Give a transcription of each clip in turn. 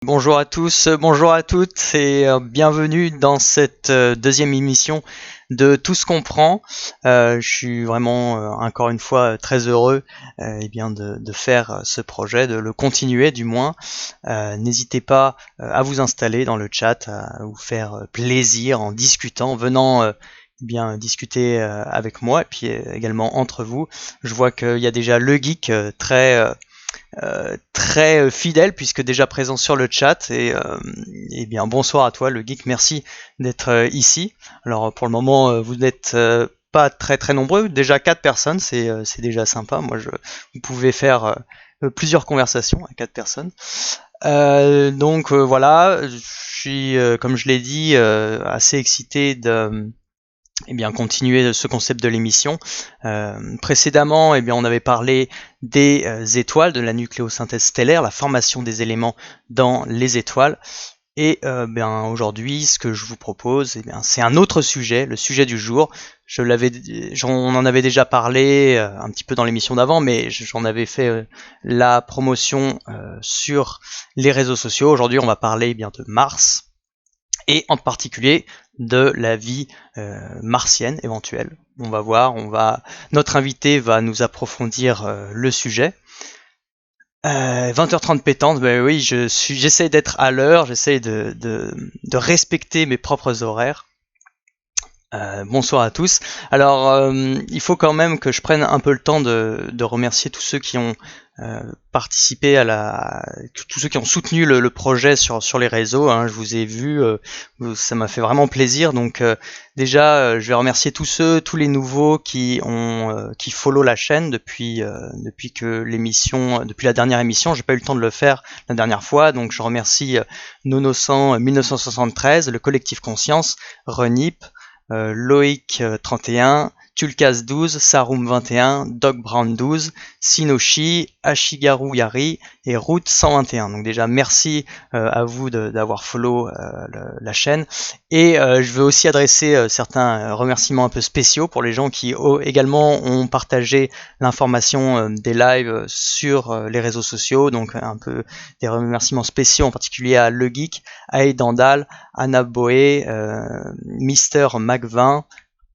Bonjour à tous, bonjour à toutes et bienvenue dans cette deuxième émission de Tout ce qu'on prend. Je suis vraiment encore une fois très heureux de faire ce projet, de le continuer du moins. N'hésitez pas à vous installer dans le chat, à vous faire plaisir en discutant, venant discuter avec moi et puis également entre vous. Je vois qu'il y a déjà le geek très fidèle puisque déjà présent sur le chat et bien bonsoir à toi le geek, merci d'être ici. Alors pour le moment vous n'êtes pas très nombreux, déjà 4 personnes, c'est déjà sympa. Vous pouvez faire plusieurs conversations à 4 personnes. Voilà, je suis comme je l'ai dit assez excité de continuer ce concept de l'émission. Précédemment, on avait parlé des étoiles, de la nucléosynthèse stellaire, la formation des éléments dans les étoiles. Et aujourd'hui, ce que je vous propose, c'est un autre sujet, le sujet du jour. On en avait déjà parlé un petit peu dans l'émission d'avant, mais j'en avais fait la promotion sur les réseaux sociaux. Aujourd'hui, on va parler de Mars, et en particulier de la vie martienne éventuelle. On va voir, notre invité va nous approfondir le sujet. 20h30 pétante, oui, j'essaie d'être à l'heure, j'essaie de respecter mes propres horaires. Bonsoir à tous. Alors, il faut quand même que je prenne un peu le temps de remercier tous ceux qui ont participé tous ceux qui ont soutenu le projet sur les réseaux. Hein. Je vous ai vu, ça m'a fait vraiment plaisir. Donc déjà, je vais remercier tous les nouveaux qui follow la chaîne depuis la dernière émission. J'ai pas eu le temps de le faire la dernière fois, donc je remercie Nonosan 1973, le collectif Conscience, Renip, Loïc 31, Tulkas 12, Sarum 21, Doc Brown 12, Sinoshi, Ashigaru Yari et Route 121. Donc déjà merci à vous d'avoir follow la chaîne. Et je veux aussi adresser certains remerciements un peu spéciaux pour les gens qui également ont partagé l'information des lives sur les réseaux sociaux. Donc un peu des remerciements spéciaux en particulier à Le Geek, à Aidandal, Anna Boé, Mister Mac20,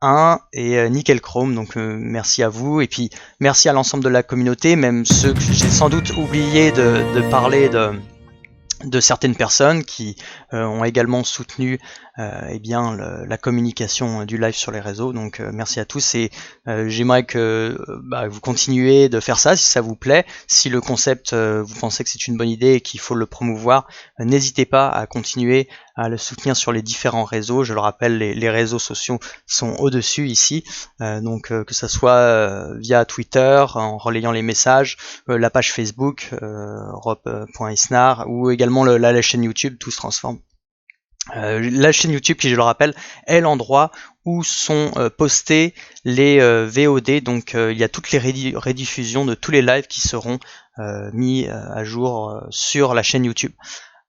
1 et Nickel Chrome, donc merci à vous et puis merci à l'ensemble de la communauté, même ceux que j'ai sans doute oublié de parler de certaines personnes qui ont également soutenu la communication du live sur les réseaux. Donc merci à tous et j'aimerais que vous continuez de faire ça si ça vous plaît. Si le concept, vous pensez que c'est une bonne idée et qu'il faut le promouvoir, n'hésitez pas à continuer à le soutenir sur les différents réseaux. Je le rappelle, les réseaux sociaux sont au-dessus ici, que ça soit via Twitter, en relayant les messages, la page Facebook, europe.isnar, ou également la chaîne YouTube, tout se transforme. La chaîne YouTube, qui je le rappelle, est l'endroit où sont postés les VOD, donc il y a toutes les rediffusions de tous les lives qui seront mis à jour sur la chaîne YouTube.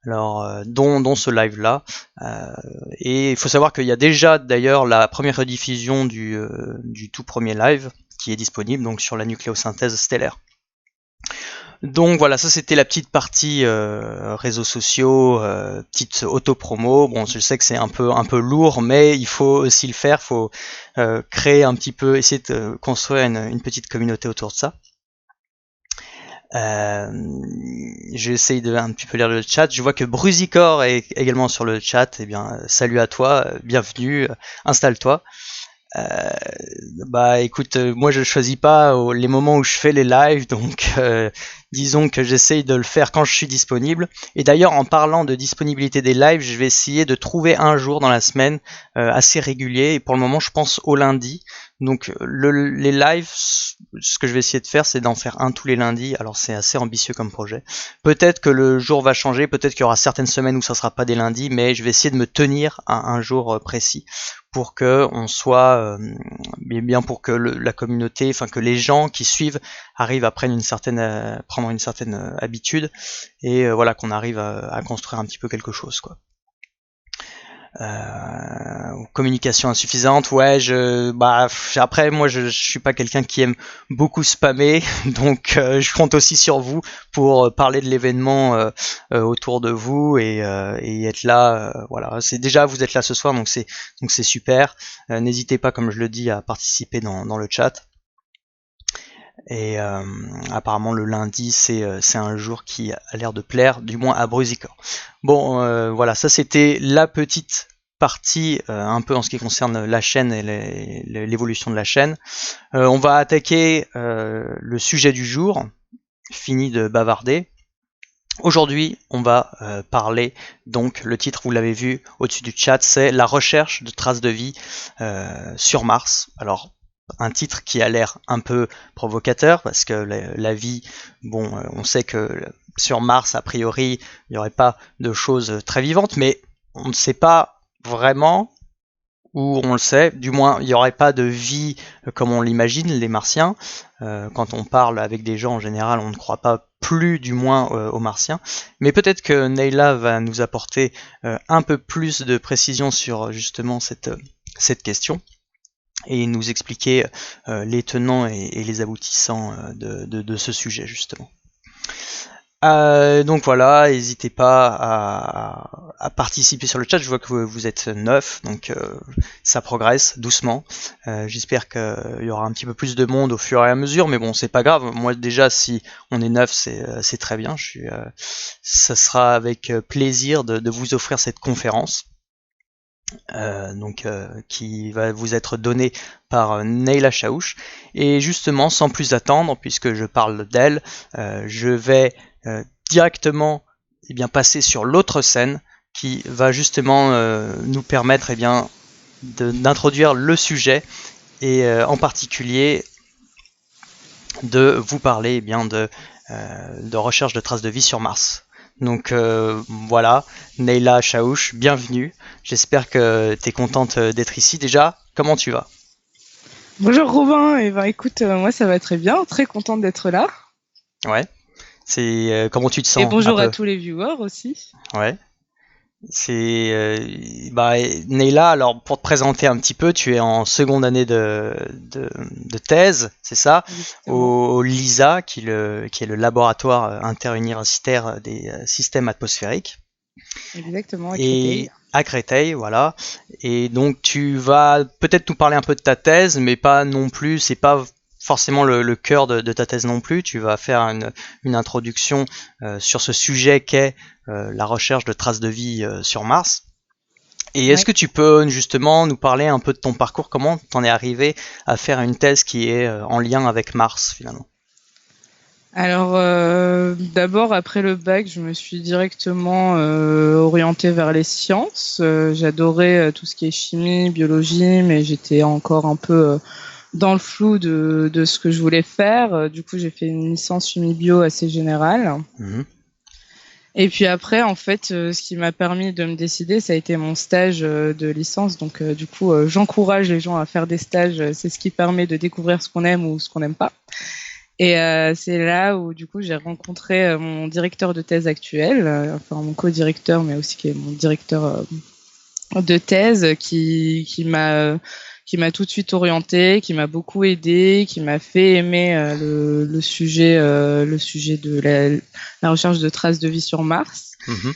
Alors, dont ce live là, et il faut savoir qu'il y a déjà d'ailleurs la première rediffusion du tout premier live qui est disponible donc sur la nucléosynthèse stellaire. Donc voilà, ça c'était la petite partie réseaux sociaux, petite auto-promo. Bon, je sais que c'est un peu lourd, mais il faut aussi le faire. Il faut créer un petit peu, essayer de construire une petite communauté autour de ça. J'essaye de un petit peu lire le chat. Je vois que Brusicor est également sur le chat. Salut à toi, bienvenue, installe-toi. Écoute, moi je choisis pas les moments où je fais les lives, donc disons que j'essaye de le faire quand je suis disponible. Et d'ailleurs, en parlant de disponibilité des lives, je vais essayer de trouver un jour dans la semaine assez régulier. Et pour le moment, je pense au lundi. Donc les lives, ce que je vais essayer de faire, c'est d'en faire un tous les lundis. Alors c'est assez ambitieux comme projet. Peut-être que le jour va changer, peut-être qu'il y aura certaines semaines où ça sera pas des lundis, mais je vais essayer de me tenir à un jour précis pour que on soit pour que la communauté, enfin que les gens qui suivent arrivent à prendre une certaine habitude et voilà, qu'on arrive à construire un petit peu quelque chose, quoi. communication insuffisante. Ouais, après moi je suis pas quelqu'un qui aime beaucoup spammer, donc je compte aussi sur vous pour parler de l'événement autour de vous et être là. Voilà, c'est déjà vous êtes là ce soir, donc c'est super. N'hésitez pas, comme je le dis, à participer dans le chat. Et apparemment le lundi c'est un jour qui a l'air de plaire, du moins à Brusicor. Bon, voilà, ça c'était la petite partie un peu en ce qui concerne la chaîne et l'évolution de la chaîne. On va attaquer le sujet du jour, fini de bavarder. Aujourd'hui, on va parler, donc le titre, vous l'avez vu au-dessus du chat, c'est la recherche de traces de vie sur Mars. Alors, un titre qui a l'air un peu provocateur parce que la vie, bon, on sait que sur Mars, a priori, il n'y aurait pas de choses très vivantes, mais on ne sait pas vraiment, ou on le sait, du moins, il n'y aurait pas de vie comme on l'imagine, les Martiens. Quand on parle avec des gens, en général, on ne croit pas plus, du moins, aux Martiens. Mais peut-être que Neyla va nous apporter un peu plus de précision sur justement cette question et nous expliquer les tenants et les aboutissants de ce sujet justement. Donc voilà, n'hésitez pas à participer sur le chat. Je vois que vous êtes 9, donc ça progresse doucement. J'espère qu'il y aura un petit peu plus de monde au fur et à mesure, mais bon, c'est pas grave. Moi déjà, si on est 9, c'est très bien. Ça sera avec plaisir de vous offrir cette conférence. Qui va vous être donné par Neyla Chaouch. Et justement, sans plus attendre, puisque je parle d'elle, je vais directement passer sur l'autre scène qui va justement nous permettre d'introduire le sujet et en particulier de vous parler de recherche de traces de vie sur Mars. Donc voilà, Neyla Chaouch, bienvenue. J'espère que tu es contente d'être ici. Déjà, comment tu vas? Bonjour Robin, écoute, moi ça va très bien, très contente d'être là. Ouais, c'est comment tu te sens? Et bonjour à tous les viewers aussi. Ouais. Neyla, alors pour te présenter un petit peu, tu es en seconde année de thèse, c'est ça, au LISA, qui est le laboratoire interuniversitaire des systèmes atmosphériques. Exactement, à Créteil. Et à Créteil, voilà. Et donc tu vas peut-être nous parler un peu de ta thèse, mais pas non plus, c'est pas forcément le cœur de ta thèse non plus. Tu vas faire une introduction sur ce sujet qu'est la recherche de traces de vie sur Mars. Et est-ce que tu peux justement nous parler un peu de ton parcours, comment t'en es arrivé à faire une thèse qui est en lien avec Mars finalement? Alors d'abord après le bac, je me suis directement orientée vers les sciences. J'adorais tout ce qui est chimie, biologie, mais j'étais encore un peu dans le flou de ce que je voulais faire. Du coup, j'ai fait une licence chimie bio assez générale. Mmh. Et puis après, en fait, ce qui m'a permis de me décider, ça a été mon stage de licence. Donc, du coup, j'encourage les gens à faire des stages. C'est ce qui permet de découvrir ce qu'on aime ou ce qu'on n'aime pas. Et c'est là où, du coup, j'ai rencontré mon directeur de thèse actuel, enfin mon co-directeur, mais aussi qui est mon directeur de thèse, qui m'a tout de suite orienté, qui m'a beaucoup aidé, qui m'a fait aimer le sujet de la recherche de traces de vie sur Mars. Mmh.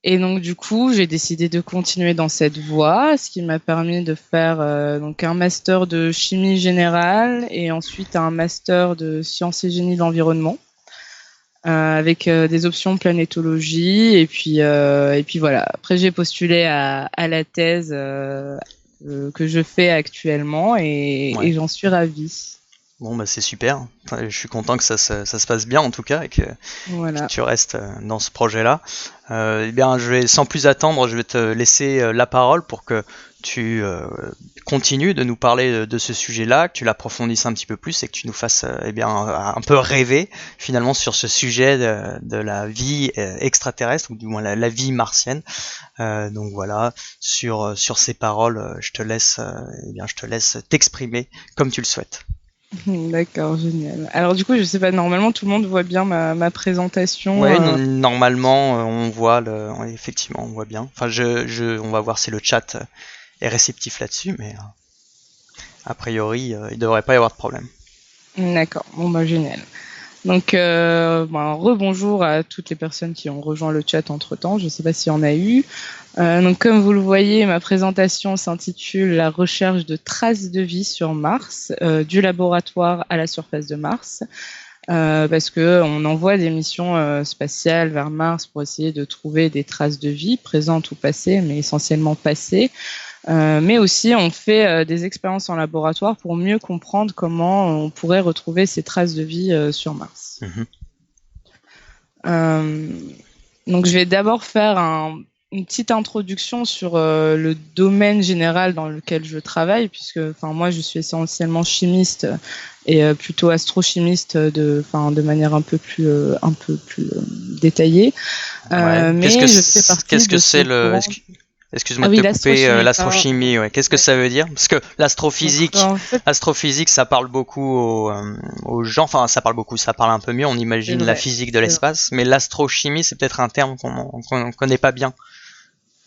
Et donc du coup, j'ai décidé de continuer dans cette voie, ce qui m'a permis de faire donc un master de chimie générale et ensuite un master de sciences et génie de l'environnement. Avec des options planétologie et puis voilà. Après j'ai postulé à la thèse que je fais actuellement et j'en suis ravie. Bon bah c'est super, je suis content que ça se passe bien en tout cas et que tu restes dans ce projet-là. Je vais sans plus attendre, je vais te laisser la parole pour que tu continues de nous parler de ce sujet-là, que tu l'approfondisses un petit peu plus et que tu nous fasses un peu rêver finalement sur ce sujet de la vie extraterrestre ou du moins la vie martienne. Donc voilà, sur ces paroles, je te laisse t'exprimer comme tu le souhaites. D'accord, génial. Alors du coup, je sais pas, normalement tout le monde voit bien ma présentation. Ouais, normalement, on voit effectivement, on voit bien. Enfin, on va voir si le chat est réceptif là-dessus, mais a priori, il devrait pas y avoir de problème. D'accord, bon bah génial. Donc rebonjour à toutes les personnes qui ont rejoint le chat entre-temps, je sais pas s'il y en a eu. Donc comme vous le voyez, ma présentation s'intitule La recherche de traces de vie sur Mars, du laboratoire à la surface de Mars. Parce que on envoie des missions spatiales vers Mars pour essayer de trouver des traces de vie, présentes ou passées, mais essentiellement passées. Mais aussi, on fait des expériences en laboratoire pour mieux comprendre comment on pourrait retrouver ces traces de vie sur Mars. Donc, je vais d'abord faire une petite introduction sur le domaine général dans lequel je travaille, puisque, moi, je suis essentiellement chimiste et plutôt astrochimiste de manière un peu plus détaillée. Ouais. Mais je fais partie Qu'est-ce que de c'est ce courant. Excuse-moi Ah de oui, te couper, l'astrochimie. l'astrochimie, ouais. Qu'est-ce que ça veut dire? Parce que Donc, en fait, l'astrophysique, ça parle beaucoup aux gens. Enfin, ça parle beaucoup, ça parle un peu mieux. On c'est imagine la vrai. physique de C'est vrai. l'espace, mais l'astrochimie, c'est peut-être un terme qu'on connaît pas bien.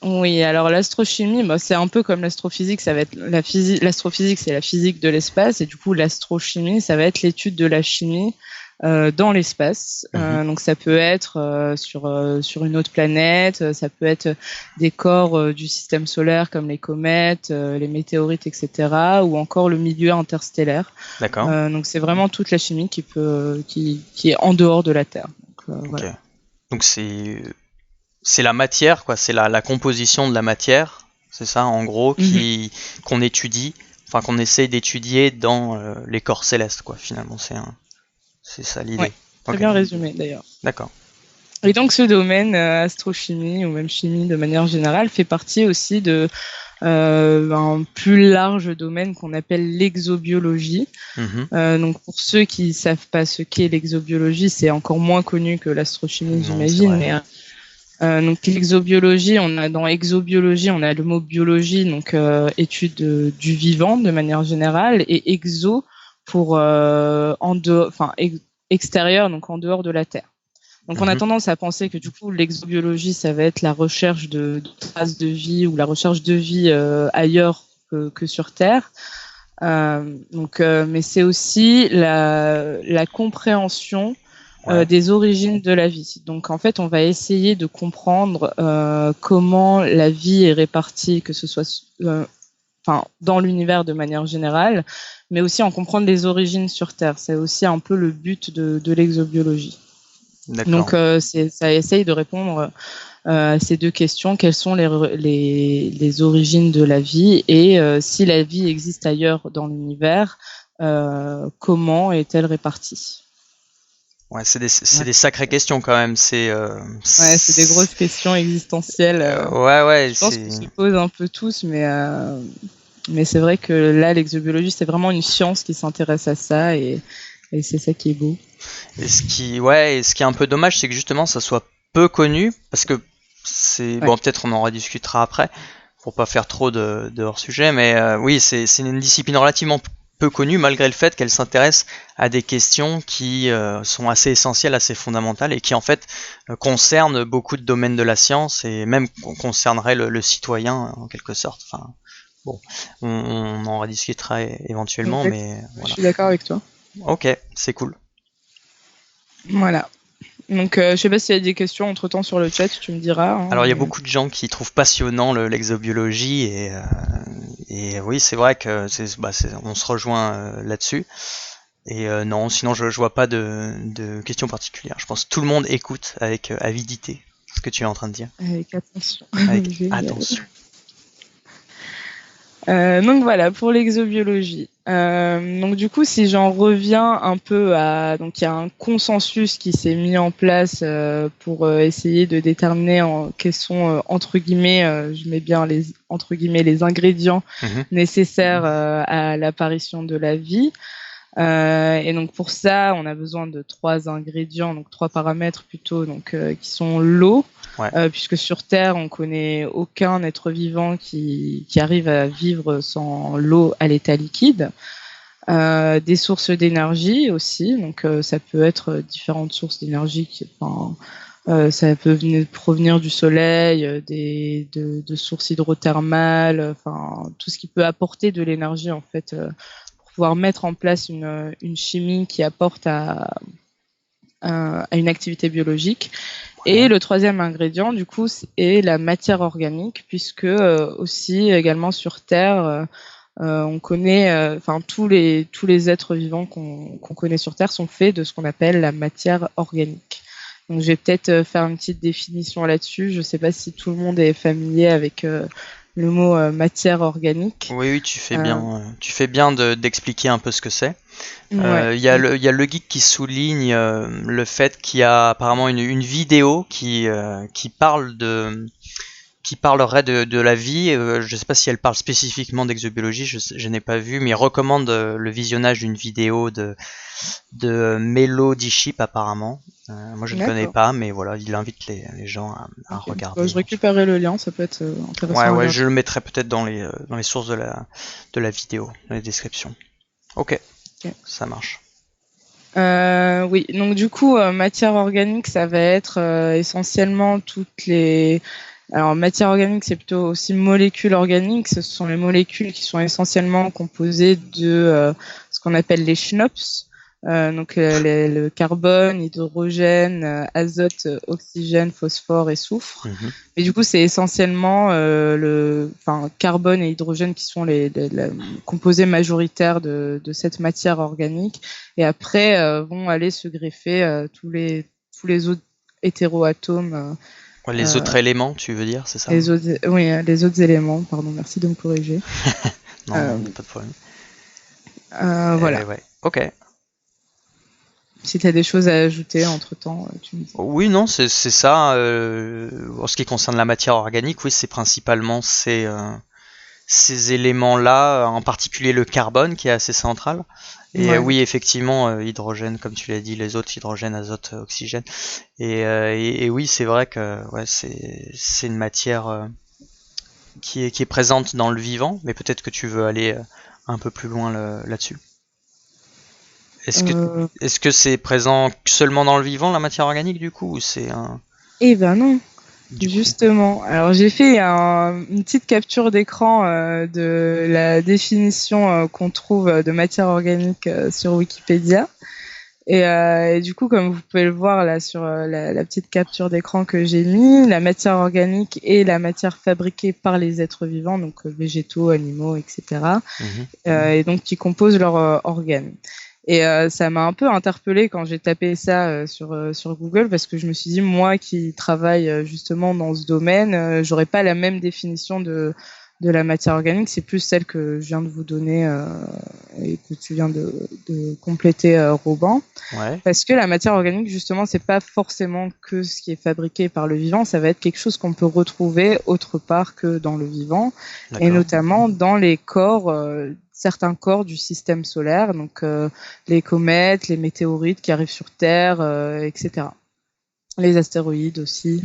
Oui, alors l'astrochimie, c'est un peu comme l'astrophysique, ça va être la physique. L'astrophysique, c'est la physique de l'espace, et du coup, l'astrochimie, ça va être l'étude de la chimie dans l'espace. Donc, ça peut être sur une autre planète, ça peut être des corps du système solaire comme les comètes, les météorites, etc., ou encore le milieu interstellaire. D'accord. Donc, c'est vraiment toute la chimie qui est en dehors de la Terre. Donc, Ok. voilà. Donc c'est la matière, quoi. C'est la composition de la matière. C'est ça, en gros, Mhm. qu'on étudie, enfin qu'on essaie d'étudier dans les corps célestes, quoi. Finalement, c'est ça l'idée. Ouais, très Ok. bien résumé d'ailleurs. D'accord. Et donc ce domaine, astrochimie ou même chimie de manière générale, fait partie aussi de un plus large domaine qu'on appelle l'exobiologie. Mhm. Donc pour ceux qui savent pas ce qu'est l'exobiologie, c'est encore moins connu que l'astrochimie, Non, c'est j'imagine. vrai. Mais donc l'exobiologie, dans exobiologie, on a le mot biologie, donc étude du vivant de manière générale, et exo pour extérieur, donc en dehors de la Terre. Donc, on a Mhm. tendance à penser que du coup, l'exobiologie, ça va être la recherche de traces de vie ou la recherche de vie ailleurs que sur Terre. Mais c'est aussi la compréhension Ouais. des origines de la vie. Donc, en fait, on va essayer de comprendre comment la vie est répartie, que ce soit dans l'univers de manière générale, mais aussi en comprendre les origines sur Terre. C'est aussi un peu le but de l'exobiologie. D'accord. Donc, ça essaye de répondre à ces deux questions. Quelles sont les origines de la vie et si la vie existe ailleurs dans l'univers, comment est-elle répartie? Ouais, c'est Ouais, des sacrées questions quand même. ouais, c'est des grosses questions existentielles. Ouais, ouais, Je pense qu'on se pose un peu tous, mais c'est vrai que là, l'exobiologie, c'est vraiment une science qui s'intéresse à ça et c'est ça qui est beau. et ce qui est un peu dommage, c'est que justement, ça soit peu connu, parce que Ouais. bon, peut-être on en rediscutera après, pour pas faire trop de hors-sujet, mais oui, c'est une discipline relativement peu connue, malgré le fait qu'elle s'intéresse à des questions qui sont assez essentielles, assez fondamentales, et qui en fait concernent beaucoup de domaines de la science, et même concerneraient le citoyen en quelque sorte. Enfin, bon, on en rediscutera éventuellement, Exact. mais Je voilà. suis d'accord avec toi. Ok, c'est cool. Voilà. Donc, je sais pas s'il y a des questions entre-temps sur le chat, tu me diras. Alors il y a beaucoup de gens qui trouvent passionnant l'exobiologie et oui c'est vrai que on se rejoint là-dessus et non sinon je vois pas de questions particulières. Je pense que tout le monde écoute avec avidité ce que tu es en train de dire. Avec attention. Avec Génial. attention. Donc voilà pour l'exobiologie. Donc du coup, si j'en reviens un peu donc il y a un consensus qui s'est mis en place pour essayer de déterminer quels sont entre guillemets, je mets bien les entre guillemets les ingrédients Mhm. nécessaires à l'apparition de la vie. Et donc pour ça, on a besoin de trois ingrédients, donc trois paramètres plutôt, donc qui sont l'eau, Ouais. puisque sur Terre, on connaît aucun être vivant qui arrive à vivre sans l'eau à l'état liquide. des sources d'énergie aussi. Donc ça peut être différentes sources d'énergie. Ça peut provenir du soleil, de sources hydrothermales, tout ce qui peut apporter de l'énergie en fait, pour pouvoir mettre en place une chimie qui apporte à une activité biologique. Et le troisième ingrédient, du coup, est la matière organique, puisque aussi également sur Terre, on connaît, tous les êtres vivants qu'on connaît sur Terre sont faits de ce qu'on appelle la matière organique. Donc, je vais peut-être faire une petite définition là-dessus. Je ne sais pas si tout le monde est familier avec le mot matière organique. Oui, tu fais bien d'expliquer un peu ce que c'est. Ouais. Il y a le geek qui souligne le fait qu'il y a apparemment une vidéo qui parlerait de la vie. Je ne sais pas si elle parle spécifiquement d'exobiologie, je n'ai pas vu, mais il recommande le visionnage d'une vidéo de Melody Ship apparemment. Moi je ne connais pas, mais voilà, il invite les gens à regarder. Je récupérerai le lien, ça peut être intéressant. Ouais, je le mettrai peut-être dans les sources de la vidéo, dans les descriptions. Ok. Ça marche. Oui, donc du coup, matière organique, ça va être essentiellement toutes les... Alors, matière organique, c'est plutôt aussi molécules organiques. Ce sont les molécules qui sont essentiellement composées de ce qu'on appelle les SNOPs. Donc, le carbone, hydrogène, azote, oxygène, phosphore et soufre. Mais du coup, c'est essentiellement carbone et hydrogène qui sont les composés majoritaires de cette matière organique. Et après, vont aller se greffer tous les autres hétéroatomes. Les autres éléments, tu veux dire, c'est ça? Les autres éléments, pardon, merci de me corriger. Non, pas de problème. Voilà. Ouais. Ok. Si tu as des choses à ajouter entre-temps, tu me dis. Oui, non, c'est ça. En ce qui concerne la matière organique, oui, c'est principalement ces éléments-là, en particulier le carbone qui est assez central. Et oui, effectivement, hydrogène, comme tu l'as dit, les autres, hydrogène, azote, oxygène. Et oui, c'est vrai que c'est une matière qui est présente dans le vivant, mais peut-être que tu veux aller un peu plus loin là-dessus. Est-ce que c'est présent seulement dans le vivant, la matière organique, du coup, ou c'est un... Eh ben non, justement. Alors j'ai fait une petite capture d'écran de la définition qu'on trouve de matière organique sur Wikipédia. Et du coup, comme vous pouvez le voir là sur la petite capture d'écran que j'ai mis, la matière organique est la matière fabriquée par les êtres vivants, donc végétaux, animaux, etc. Et donc qui composent leurs organes. Et ça m'a un peu interpellée quand j'ai tapé ça sur Google, parce que je me suis dit, moi qui travaille justement dans ce domaine, j'aurais pas la même définition de la matière organique. C'est plus celle que je viens de vous donner et que tu viens de compléter, Robin. Ouais. Parce que la matière organique, justement, c'est pas forcément que ce qui est fabriqué par le vivant, ça va être quelque chose qu'on peut retrouver autre part que dans le vivant, et notamment dans les corps, certains corps du système solaire, donc les comètes, les météorites qui arrivent sur Terre, etc. Les astéroïdes aussi.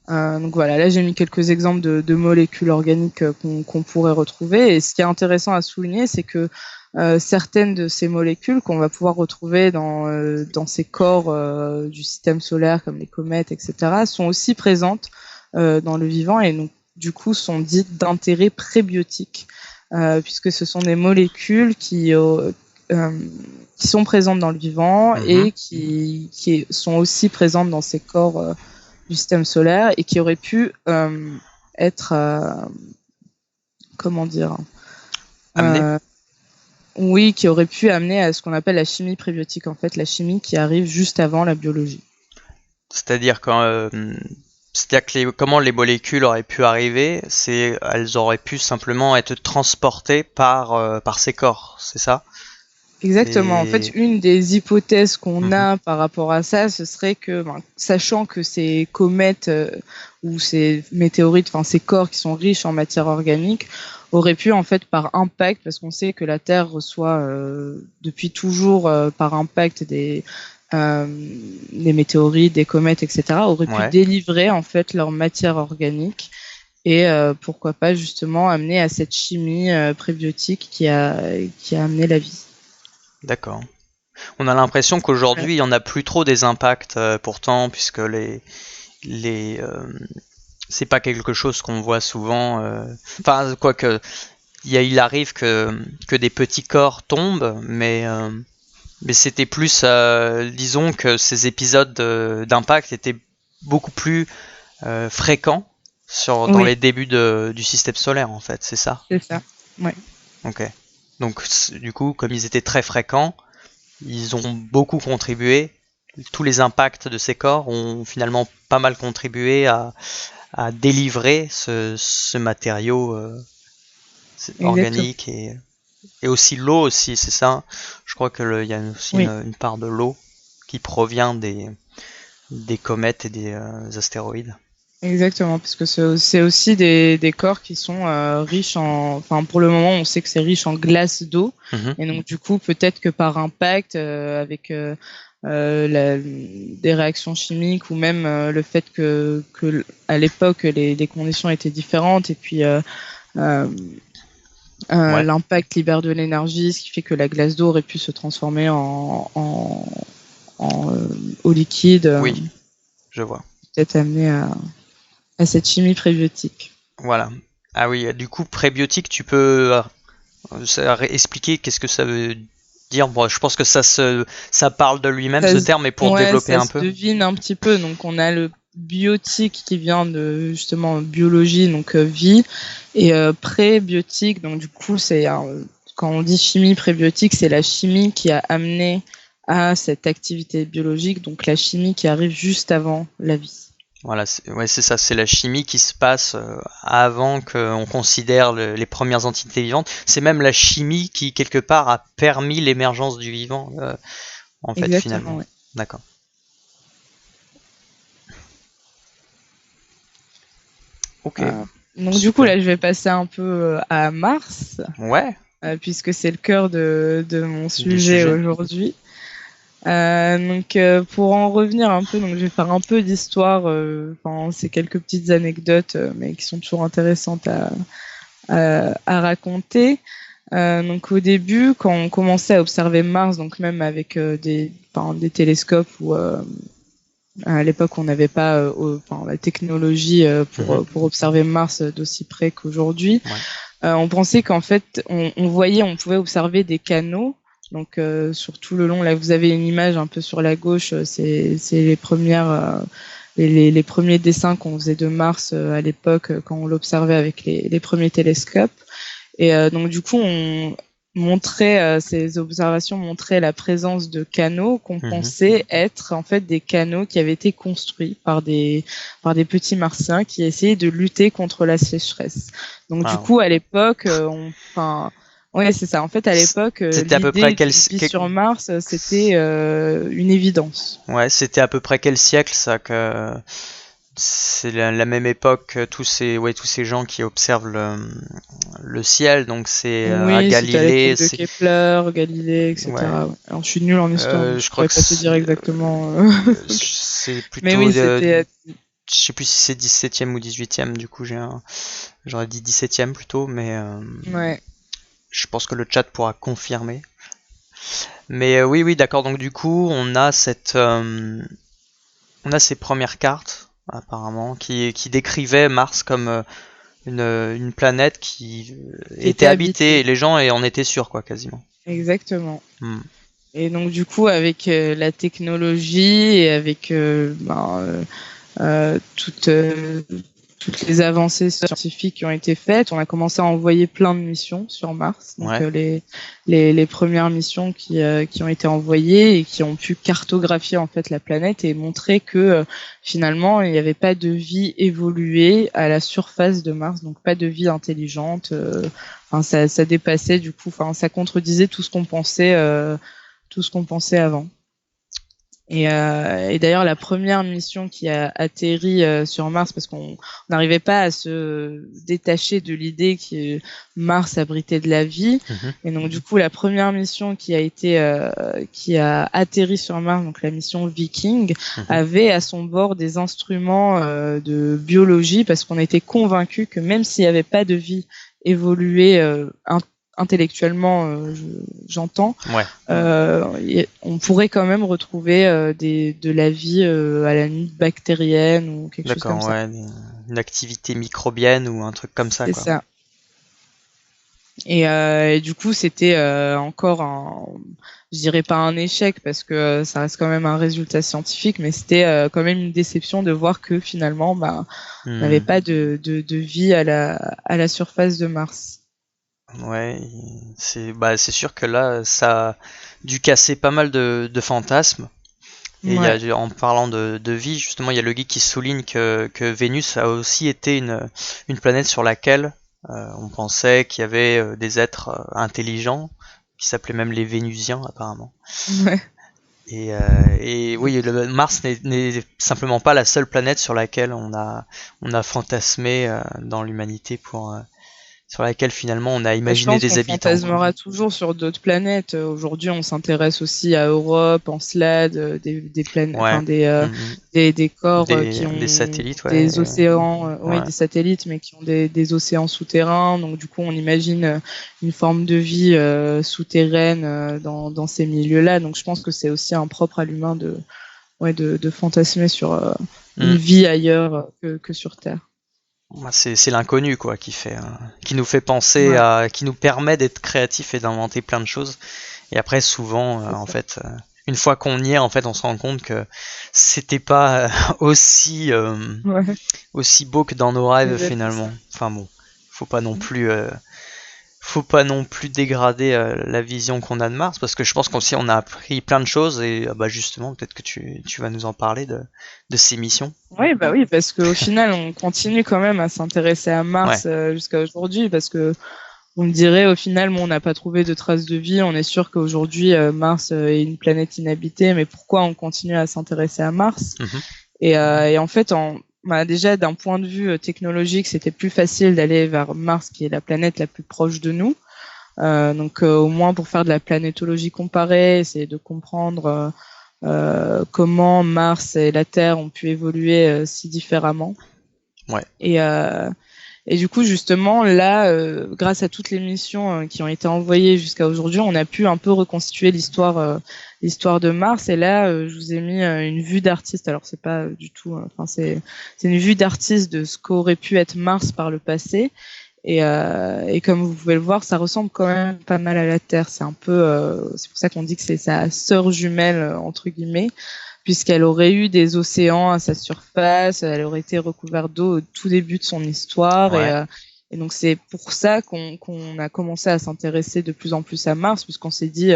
Donc voilà, là j'ai mis quelques exemples de molécules organiques qu'on pourrait retrouver. Et ce qui est intéressant à souligner, c'est que certaines de ces molécules qu'on va pouvoir retrouver dans ces corps du système solaire, comme les comètes, etc., sont aussi présentes dans le vivant, et donc du coup sont dites d'intérêt prébiotique, puisque ce sont des molécules qui sont présentes dans le vivant et qui sont aussi présentes dans ces corps du système solaire, et qui auraient pu être comment dire, amené. Oui, qui aurait pu amener à ce qu'on appelle la chimie prébiotique, en fait, la chimie qui arrive juste avant la biologie. C'est-à-dire que comment les molécules auraient pu arriver, elles auraient pu simplement être transportées par ces corps, c'est ça? Exactement. En fait, une des hypothèses qu'on a par rapport à ça, ce serait que, sachant que ces comètes ou ces météorites, enfin ces corps qui sont riches en matière organique, auraient pu, en fait, par impact, parce qu'on sait que la Terre reçoit depuis toujours par impact des météorites, des comètes, etc., auraient pu délivrer, en fait, leur matière organique, et pourquoi pas justement amener à cette chimie prébiotique qui a amené la vie. D'accord. On a l'impression qu'aujourd'hui, il n'y en a plus trop des impacts, pourtant, puisque c'est pas quelque chose qu'on voit souvent. Enfin, quoique, il arrive que des petits corps tombent, mais c'était plus, disons que ces épisodes d'impact étaient beaucoup plus fréquents dans les débuts du système solaire, en fait, c'est ça? C'est ça. Ouais. Ok. Donc, du coup, comme ils étaient très fréquents, ils ont beaucoup contribué. Tous les impacts de ces corps ont finalement pas mal contribué à délivrer ce matériau organique et aussi l'eau aussi, c'est ça. Je crois que y a aussi une part de l'eau qui provient des comètes et des astéroïdes. Exactement, parce que c'est aussi des corps qui sont riches enfin pour le moment on sait que c'est riche en glace d'eau, et donc du coup peut-être que par impact avec des réactions chimiques ou même le fait que à l'époque les conditions étaient différentes et puis l'impact libère de l'énergie, ce qui fait que la glace d'eau aurait pu se transformer en eau liquide. Oui, je vois. Peut-être amené à cette chimie prébiotique. Voilà. Ah oui, du coup, prébiotique, tu peux expliquer qu'est-ce que ça veut dire? Bon, je pense que ça parle de lui-même, ce terme, mais pour développer un peu. Ça se devine un petit peu. Donc, on a le biotique qui vient de, justement, biologie, donc vie, et prébiotique. Donc, du coup, quand on dit chimie prébiotique, c'est la chimie qui a amené à cette activité biologique, donc la chimie qui arrive juste avant la vie. Voilà, c'est ça, c'est la chimie qui se passe avant qu'on considère les premières entités vivantes. C'est même la chimie qui, quelque part, a permis l'émergence du vivant, en fait, exactement, finalement. Ouais. D'accord. Ok. Donc, du coup, là, je vais passer un peu à Mars. Ouais. Puisque c'est le cœur de mon sujet aujourd'hui. Donc pour en revenir un peu, donc je vais faire un peu d'histoire. C'est quelques petites anecdotes, mais qui sont toujours intéressantes à raconter. Donc au début, quand on commençait à observer Mars, donc même avec des télescopes où à l'époque on n'avait pas la technologie pour observer Mars d'aussi près qu'aujourd'hui, on pensait qu'en fait on pouvait observer des canaux. Donc sur tout le long, là vous avez une image un peu sur la gauche, c'est les premières les premiers dessins qu'on faisait de Mars à l'époque quand on l'observait avec les premiers télescopes. Et donc du coup ces observations montraient la présence de canaux qu'on pensait être en fait des canaux qui avaient été construits par des petits martiens qui essayaient de lutter contre la sécheresse. Donc du coup à l'époque ouais, c'est ça. En fait, à l'époque, l'idée de vie sur Mars, c'était une évidence. Ouais, c'était à peu près quel siècle ça que c'est la même époque, tous ces gens qui observent le ciel, donc c'est Galilée, de Kepler, Galilée, etc. Ouais. Alors je suis nul en histoire, je pourrais pas te dire exactement. C'est plutôt. Mais oui, c'était. Je sais plus si c'est 17e ou 18e, du coup j'aurais dit 17e plutôt, mais ouais. Je pense que le chat pourra confirmer. Mais oui, d'accord. Donc du coup, on a ces premières cartes apparemment qui décrivaient Mars comme une planète qui était habitée et les gens en étaient sûrs, quoi, quasiment. Exactement. Et donc du coup, avec la technologie et avec toutes les avancées scientifiques qui ont été faites, on a commencé à envoyer plein de missions sur Mars. Donc les premières missions qui ont été envoyées et qui ont pu cartographier en fait la planète et montrer que finalement il n'y avait pas de vie évoluée à la surface de Mars, donc pas de vie intelligente. Ça dépassait du coup, ça contredisait tout ce qu'on pensait avant. Et d'ailleurs, la première mission qui a atterri sur Mars, parce qu'on n'arrivait pas à se détacher de l'idée que Mars abritait de la vie, et donc du coup, la première mission qui a atterri sur Mars, donc la mission Viking, avait à son bord des instruments de biologie, parce qu'on était convaincus que même s'il n'y avait pas de vie évoluée intellectuellement, j'entends, on pourrait quand même retrouver de la vie à la limite bactérienne ou quelque chose comme ça. Une activité microbienne ou un truc comme ça. C'est ça. Et du coup, c'était encore je dirais pas un échec parce que ça reste quand même un résultat scientifique, mais c'était quand même une déception de voir que finalement, on n'avait pas de vie à la surface de Mars. Ouais, c'est sûr que là, ça a dû casser pas mal de fantasmes. Et en parlant de vie, justement, il y a le guide qui souligne que Vénus a aussi été une planète sur laquelle on pensait qu'il y avait des êtres intelligents, qui s'appelaient même les Vénusiens apparemment. Ouais. Et oui, Mars n'est simplement pas la seule planète sur laquelle on a fantasmé dans l'humanité sur laquelle finalement on a imaginé des habitants. On fantasmera toujours sur d'autres planètes. Aujourd'hui, on s'intéresse aussi à Europe, Encelade, des planètes, des corps qui ont des satellites, des océans, des satellites, mais qui ont des océans souterrains. Donc du coup, on imagine une forme de vie souterraine dans ces milieux-là. Donc je pense que c'est aussi un propre à l'humain de fantasmer sur une vie ailleurs que sur Terre. C'est l'inconnu quoi qui nous fait penser qui nous permet d'être créatifs et d'inventer plein de choses. Et après souvent en fait une fois qu'on y est en fait on se rend compte que c'était pas aussi beau que dans nos rêves finalement. Enfin bon, faut pas non plus dégrader la vision qu'on a de Mars, parce que je pense qu'aussi on a appris plein de choses, et justement peut-être que tu vas nous en parler de ces missions. Oui, parce qu'au final on continue quand même à s'intéresser à Mars jusqu'à aujourd'hui, parce que on me dirait au final on n'a pas trouvé de traces de vie, on est sûr qu'aujourd'hui Mars est une planète inhabitée, mais pourquoi on continue à s'intéresser à Mars? Et en fait déjà d'un point de vue technologique, c'était plus facile d'aller vers Mars, qui est la planète la plus proche de nous. Donc au moins pour faire de la planétologie comparée, essayer de comprendre comment Mars et la Terre ont pu évoluer si différemment. Et du coup, justement, là, grâce à toutes les missions qui ont été envoyées jusqu'à aujourd'hui, on a pu un peu reconstituer l'histoire de Mars. Et là, je vous ai mis une vue d'artiste. Alors, c'est pas du tout... c'est une vue d'artiste de ce qu'aurait pu être Mars par le passé. Et comme vous pouvez le voir, ça ressemble quand même pas mal à la Terre. C'est un peu... c'est pour ça qu'on dit que c'est sa sœur jumelle, entre guillemets, puisqu'elle aurait eu des océans à sa surface, elle aurait été recouverte d'eau au tout début de son histoire, et donc c'est pour ça qu'on a commencé à s'intéresser de plus en plus à Mars, puisqu'on s'est dit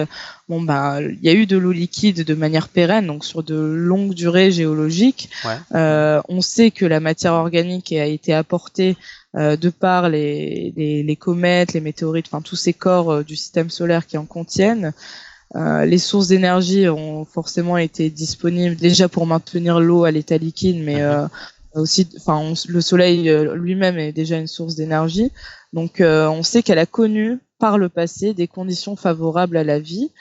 il y a eu de l'eau liquide de manière pérenne, donc sur de longues durées géologiques. On sait que la matière organique a été apportée de par les comètes, les météorites, enfin tous ces corps du système solaire qui en contiennent. Les sources d'énergie ont forcément été disponibles déjà pour maintenir l'eau à l'état liquide, mais aussi, le soleil lui-même est déjà une source d'énergie. Donc, on sait qu'elle a connu par le passé des conditions favorables à la vie.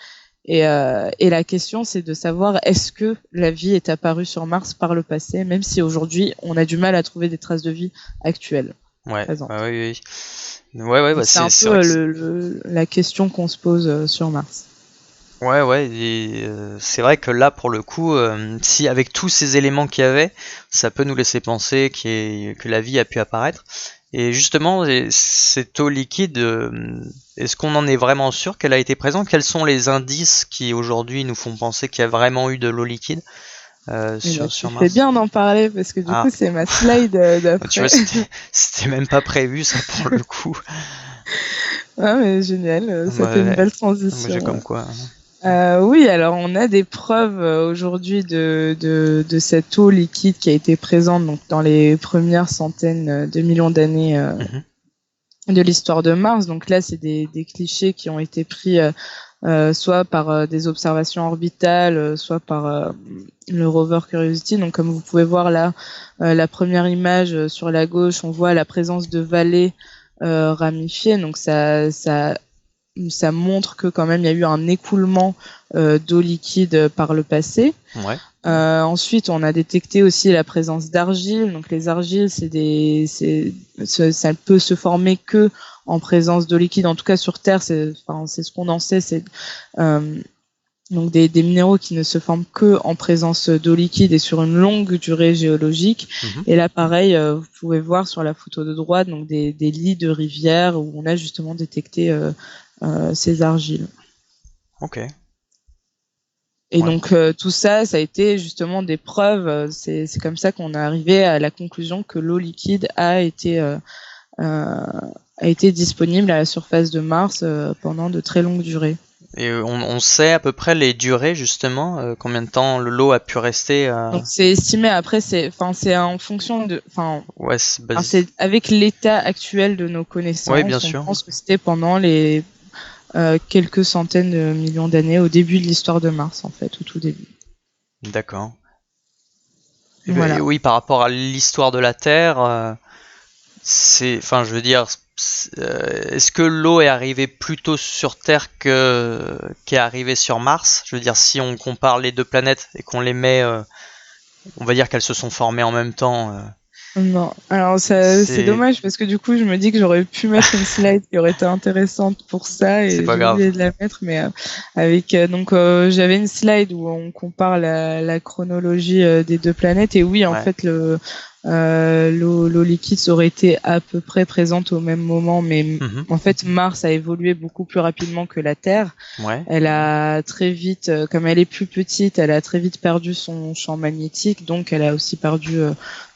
Et la question, c'est de savoir est-ce que la vie est apparue sur Mars par le passé, même si aujourd'hui on a du mal à trouver des traces de vie actuelles. Oui. C'est un peu la question qu'on se pose sur Mars. Et c'est vrai que là, pour le coup, si avec tous ces éléments qu'il y avait, ça peut nous laisser penser que la vie a pu apparaître. Et justement, cette eau liquide, est-ce qu'on en est vraiment sûr qu'elle a été présente? Quels sont les indices qui aujourd'hui nous font penser qu'il y a vraiment eu de l'eau liquide sur Mars? C'est bien d'en parler, parce que du coup c'est ma slide d'après. Tu vois, c'était même pas prévu ça pour le coup. Mais génial, ça fait une belle transition. J'ai comme quoi. Oui, alors on a des preuves aujourd'hui de cette eau liquide qui a été présente donc dans les premières centaines de millions d'années de l'histoire de Mars. Donc là, c'est des clichés qui ont été pris soit par des observations orbitales, soit par le rover Curiosity. Donc comme vous pouvez voir là, la première image sur la gauche, on voit la présence de vallées ramifiées. Donc ça ça montre que quand même il y a eu un écoulement d'eau liquide par le passé. Ouais. Ensuite, on a détecté aussi la présence d'argile. Donc les argiles, ça peut se former que en présence d'eau liquide. En tout cas sur Terre, c'est ce qu'on en sait. C'est donc des minéraux qui ne se forment que en présence d'eau liquide et sur une longue durée géologique. Et là, pareil, vous pouvez voir sur la photo de droite donc des lits de rivières où on a justement détecté ces argiles. Ok. Et donc tout ça a été justement des preuves. C'est comme ça qu'on est arrivé à la conclusion que l'eau liquide a été disponible à la surface de Mars pendant de très longues durées. Et on sait à peu près les durées justement, combien de temps l'eau a pu rester. Donc c'est estimé. Après c'est en fonction de, Ouais, c'est avec l'état actuel de nos connaissances. Oui, bien sûr. On pense que c'était pendant les quelques centaines de millions d'années au début de l'histoire de Mars en fait, au tout début. D'accord. Voilà. Et oui, par rapport à l'histoire de la Terre, je veux dire, est-ce que l'eau est arrivée plus tôt sur Terre qu'est arrivée sur Mars? Je veux dire, si on compare les deux planètes et qu'on les met, on va dire qu'elles se sont formées en même temps. Non, alors c'est dommage parce que du coup je me dis que j'aurais pu mettre une slide qui aurait été intéressante pour ça et j'ai oublié de la mettre, mais j'avais une slide où on compare la chronologie des deux planètes et oui en fait l'eau liquide aurait été à peu près présente au même moment, mais en fait Mars a évolué beaucoup plus rapidement que la Terre. Elle a très vite, comme elle est plus petite, elle a très vite perdu son champ magnétique, donc elle a aussi perdu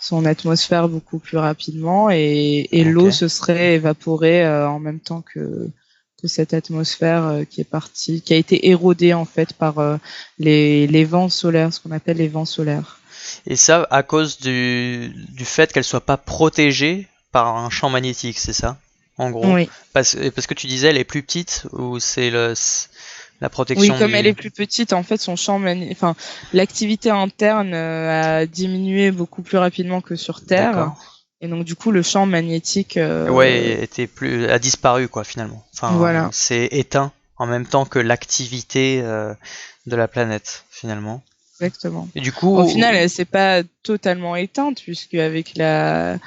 son atmosphère beaucoup plus rapidement et l'eau se serait évaporée en même temps que cette atmosphère qui a été érodée en fait par les vents solaires, ce qu'on appelle les vents solaires. Et ça à cause du fait qu'elle soit pas protégée par un champ magnétique, c'est ça, en gros? Oui. Parce que tu disais elle est plus petite, ou c'est la protection? Oui, comme elle est plus petite, en fait, son champ l'activité interne a diminué beaucoup plus rapidement que sur Terre. D'accord. Et donc du coup le champ magnétique a disparu quoi finalement. Voilà. C'est éteint en même temps que l'activité de la planète finalement. Exactement. Et du coup, au final, elle s'est pas totalement éteinte puisque avec la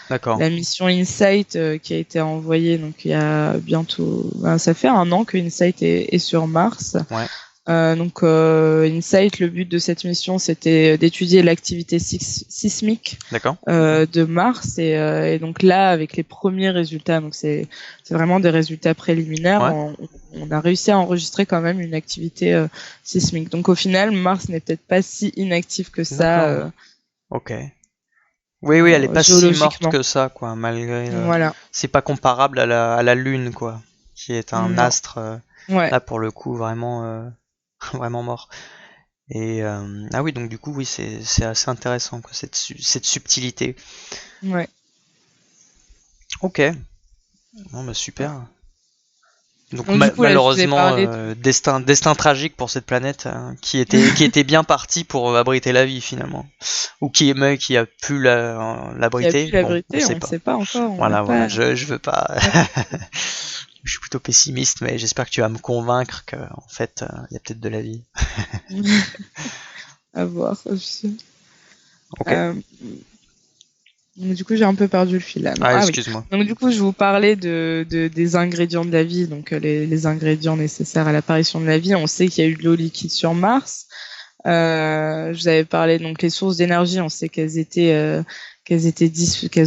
mission InSight qui a été envoyée, donc il y a bientôt, ça fait 1 an que InSight est sur Mars. Ouais. InSight, le but de cette mission, c'était d'étudier l'activité sismique de Mars et donc là, avec les premiers résultats, donc c'est vraiment des résultats préliminaires, on a réussi à enregistrer quand même une activité sismique. Donc au final, Mars n'est peut-être pas si inactif que ça. Ok. Oui, elle est pas si morte que ça, quoi, malgré. C'est pas comparable à la Lune, quoi, qui est un astre. Là, pour le coup, vraiment. Vraiment mort. Et ah oui, donc du coup, oui, c'est assez intéressant, quoi, cette subtilité. Ouais. Ok. Bon, bah super. Donc coup, malheureusement, destin tragique pour cette planète qui était bien partie pour abriter la vie finalement, ou qui a pu l'abriter. On ne sait pas encore. Voilà. Je veux pas. Je suis plutôt pessimiste, mais j'espère que tu vas me convaincre qu'en fait, il y a peut-être de la vie. À voir. Ok. Du coup, j'ai un peu perdu le fil là. Excuse-moi. Donc du coup, je vous parlais des ingrédients de la vie, donc les ingrédients nécessaires à l'apparition de la vie. On sait qu'il y a eu de l'eau liquide sur Mars. Je vous avais parlé donc les sources d'énergie. On sait qu'elles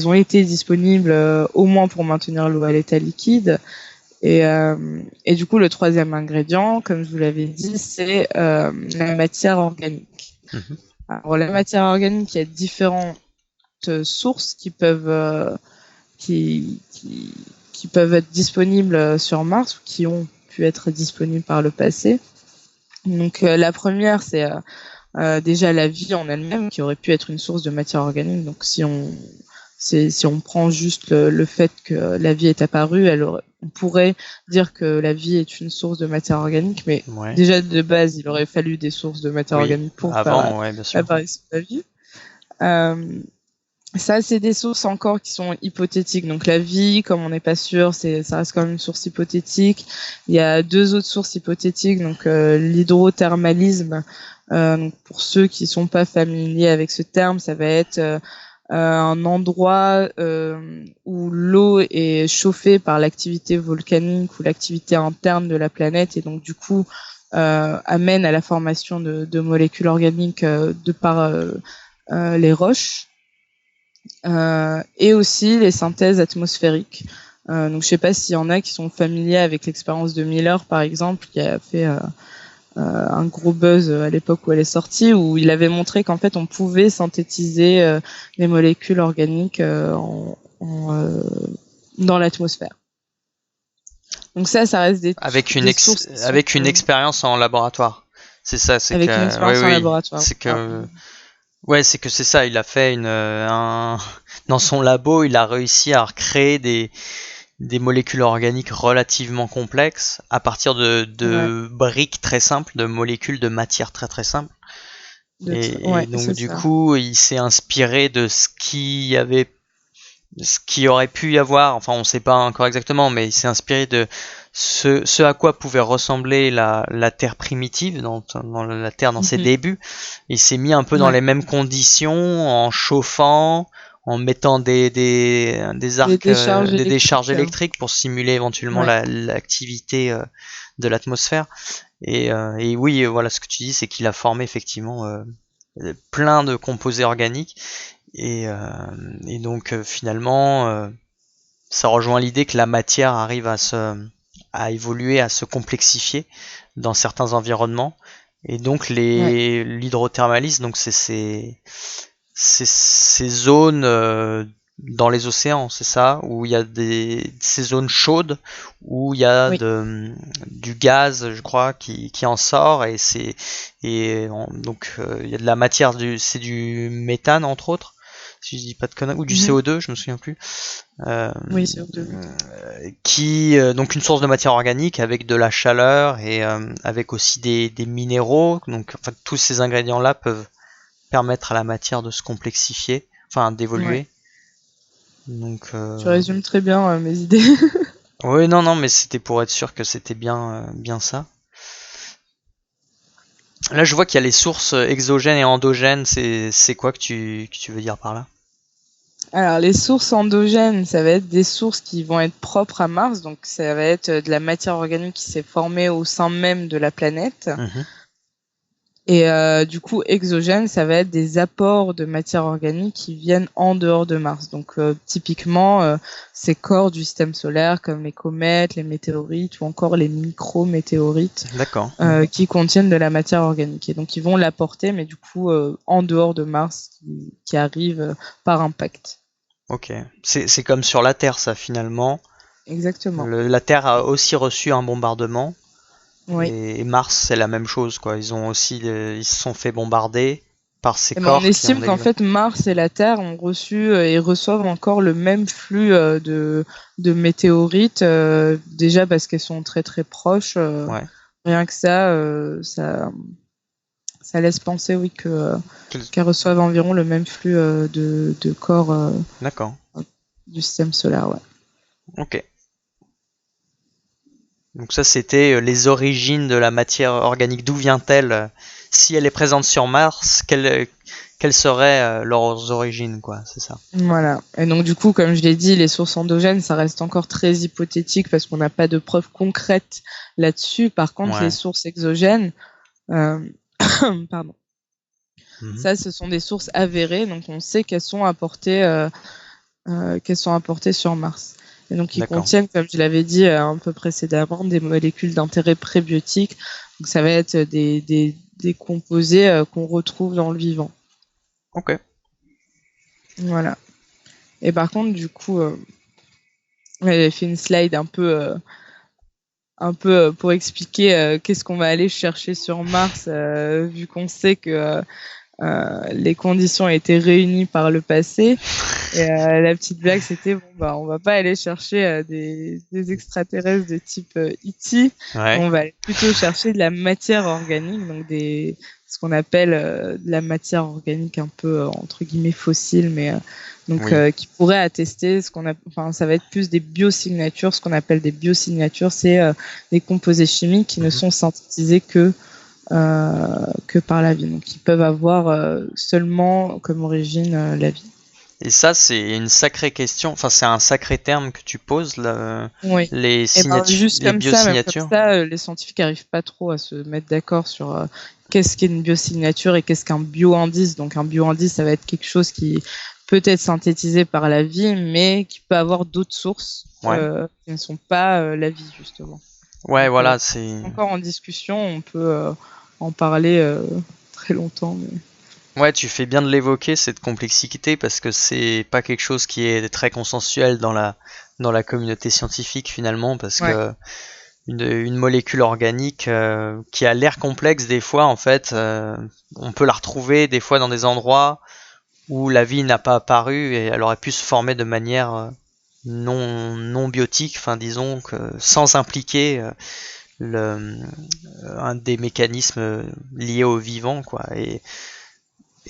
ont été disponibles au moins pour maintenir l'eau à l'état liquide. Et du coup, le troisième ingrédient, comme je vous l'avais dit, c'est la matière organique. Alors, la matière organique, il y a différentes sources qui peuvent être disponibles sur Mars ou qui ont pu être disponibles par le passé. Donc, la première, c'est déjà la vie en elle-même, qui aurait pu être une source de matière organique. Donc, si on prend juste le fait que la vie est apparue, on pourrait dire que la vie est une source de matière organique, mais déjà de base, il aurait fallu des sources de matière organique pour faire l'apparition de la vie. Ça, c'est des sources encore qui sont hypothétiques. Donc la vie, comme on n'est pas sûr, ça reste quand même une source hypothétique. Il y a 2 autres sources hypothétiques. Donc l'hydrothermalisme. Donc, pour ceux qui sont pas familiers avec ce terme, ça va être un endroit où l'eau est chauffée par l'activité volcanique ou l'activité interne de la planète et donc du coup amène à la formation de molécules organiques de par les roches. Et aussi les synthèses atmosphériques. Donc je sais pas s'il y en a qui sont familiers avec l'expérience de Miller par exemple, qui a fait un gros buzz à l'époque où elle est sortie, où il avait montré qu'en fait on pouvait synthétiser les molécules organiques dans l'atmosphère. Donc ça reste Avec des sources qui sont, avec une expérience en laboratoire. C'est ça, c'est avec que une expérience en laboratoire. c'est que ouais, c'est que c'est ça. Il a fait dans son labo, il a réussi à recréer des molécules organiques relativement complexes à partir de briques très simples, de molécules de matière très très simples. Et donc du coup, il s'est inspiré de ce qui aurait pu y avoir, enfin on sait pas encore exactement, mais il s'est inspiré de ce à quoi pouvait ressembler la Terre primitive, dans la Terre dans ses débuts. Il s'est mis un peu dans les mêmes conditions, en chauffant, en mettant des décharges électriques pour simuler éventuellement l'activité de l'atmosphère. Et oui, voilà, ce que tu dis, c'est qu'il a formé effectivement plein de composés organiques. Et donc finalement, ça rejoint l'idée que la matière arrive à évoluer, à se complexifier dans certains environnements. Et donc l'hydrothermalisme, donc c'est ces zones dans les océans, c'est ça, où il y a ces zones chaudes où il y a du gaz, je crois, qui en sort et donc il y a de la matière, c'est du méthane entre autres, si je dis pas de conneries, ou du CO2, je me souviens plus. Oui, CO2. Donc une source de matière organique avec de la chaleur et avec aussi des minéraux. Donc en fait, tous ces ingrédients-là peuvent permettre à la matière de se complexifier, enfin d'évoluer. Donc, tu résumes très bien mes idées. Oui, non, mais c'était pour être sûr que c'était bien ça. Là, je vois qu'il y a les sources exogènes et endogènes. C'est quoi que tu veux dire par là? Alors, les sources endogènes, ça va être des sources qui vont être propres à Mars. Donc, ça va être de la matière organique qui s'est formée au sein même de la planète. Et du coup, exogène, ça va être des apports de matière organique qui viennent en dehors de Mars. Donc, typiquement, ces corps du système solaire, comme les comètes, les météorites ou encore les micro-météorites, qui contiennent de la matière organique. Et donc, ils vont l'apporter, mais du coup, en dehors de Mars, qui arrive par impact. Ok. C'est comme sur la Terre, ça, finalement. Exactement. La Terre a aussi reçu un bombardement. Oui. Et Mars, c'est la même chose, quoi. Ils se sont fait bombarder par ces corps. On estime qu'en fait, Mars et la Terre ont reçu et reçoivent encore le même flux de météorites, déjà parce qu'elles sont très très proches. Rien que ça laisse penser, oui, qu'elles reçoivent environ le même flux de corps du système solaire, ouais. Ok. Donc ça, c'était les origines de la matière organique. D'où vient-elle? Si elle est présente sur Mars, quelles seraient leurs origines, quoi? C'est ça. Voilà. Et donc du coup, comme je l'ai dit, les sources endogènes, ça reste encore très hypothétique parce qu'on n'a pas de preuves concrètes là-dessus. Par contre, les sources exogènes, pardon. Ça, ce sont des sources avérées, donc on sait qu'elles sont apportées sur Mars. Et donc, ils contiennent, comme je l'avais dit un peu précédemment, des molécules d'intérêt prébiotique. Donc, ça va être des composés qu'on retrouve dans le vivant. Ok. Voilà. Et par contre, du coup, j'avais fait une slide un peu pour expliquer qu'est-ce qu'on va aller chercher sur Mars, vu qu'on sait que les conditions ont été réunies par le passé. Et la petite blague, c'était on va pas aller chercher des extraterrestres de type E.T. On va plutôt chercher de la matière organique, donc ce qu'on appelle de la matière organique un peu entre guillemets fossile, mais qui pourrait attester ça va être plus des biosignatures. Ce qu'on appelle des biosignatures, c'est des composés chimiques qui ne sont synthétisés que par la vie, donc ils peuvent avoir seulement comme origine la vie. Et ça, c'est une sacrée question, enfin c'est un sacré terme que tu poses, oui. les signatures, juste les comme biosignatures. Les scientifiques n'arrivent pas trop à se mettre d'accord sur qu'est-ce qu'est une biosignature et qu'est-ce qu'un bioindice. Donc un bioindice, ça va être quelque chose qui peut être synthétisé par la vie, mais qui peut avoir d'autres sources qui ne sont pas la vie, justement. Ouais, donc, voilà, c'est encore en discussion, on peut en parler très longtemps. Mais... Ouais, tu fais bien de l'évoquer, cette complexité, parce que c'est pas quelque chose qui est très consensuel dans la communauté scientifique finalement, parce que une molécule organique qui a l'air complexe des fois, en fait, on peut la retrouver des fois dans des endroits où la vie n'a pas apparu et elle aurait pu se former de manière non biotique, enfin disons que sans impliquer un des mécanismes liés au vivant, quoi. Et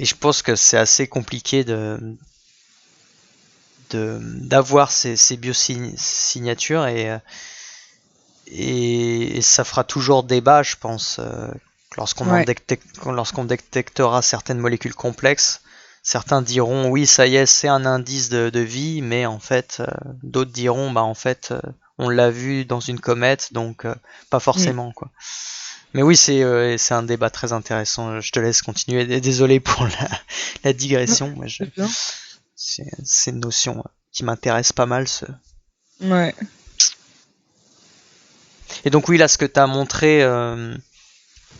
je pense que c'est assez compliqué d'avoir ces biosignatures et ça fera toujours débat, je pense, lorsqu'on détectera certaines molécules complexes. Certains diront oui, ça y est, c'est un indice de vie, mais en fait, d'autres diront bah en fait, on l'a vu dans une comète, donc pas forcément, quoi. Mais oui, c'est un débat très intéressant. Je te laisse continuer. Désolé pour la digression. C'est une notion qui m'intéresse pas mal. Ouais. Et donc oui, là, ce que tu as montré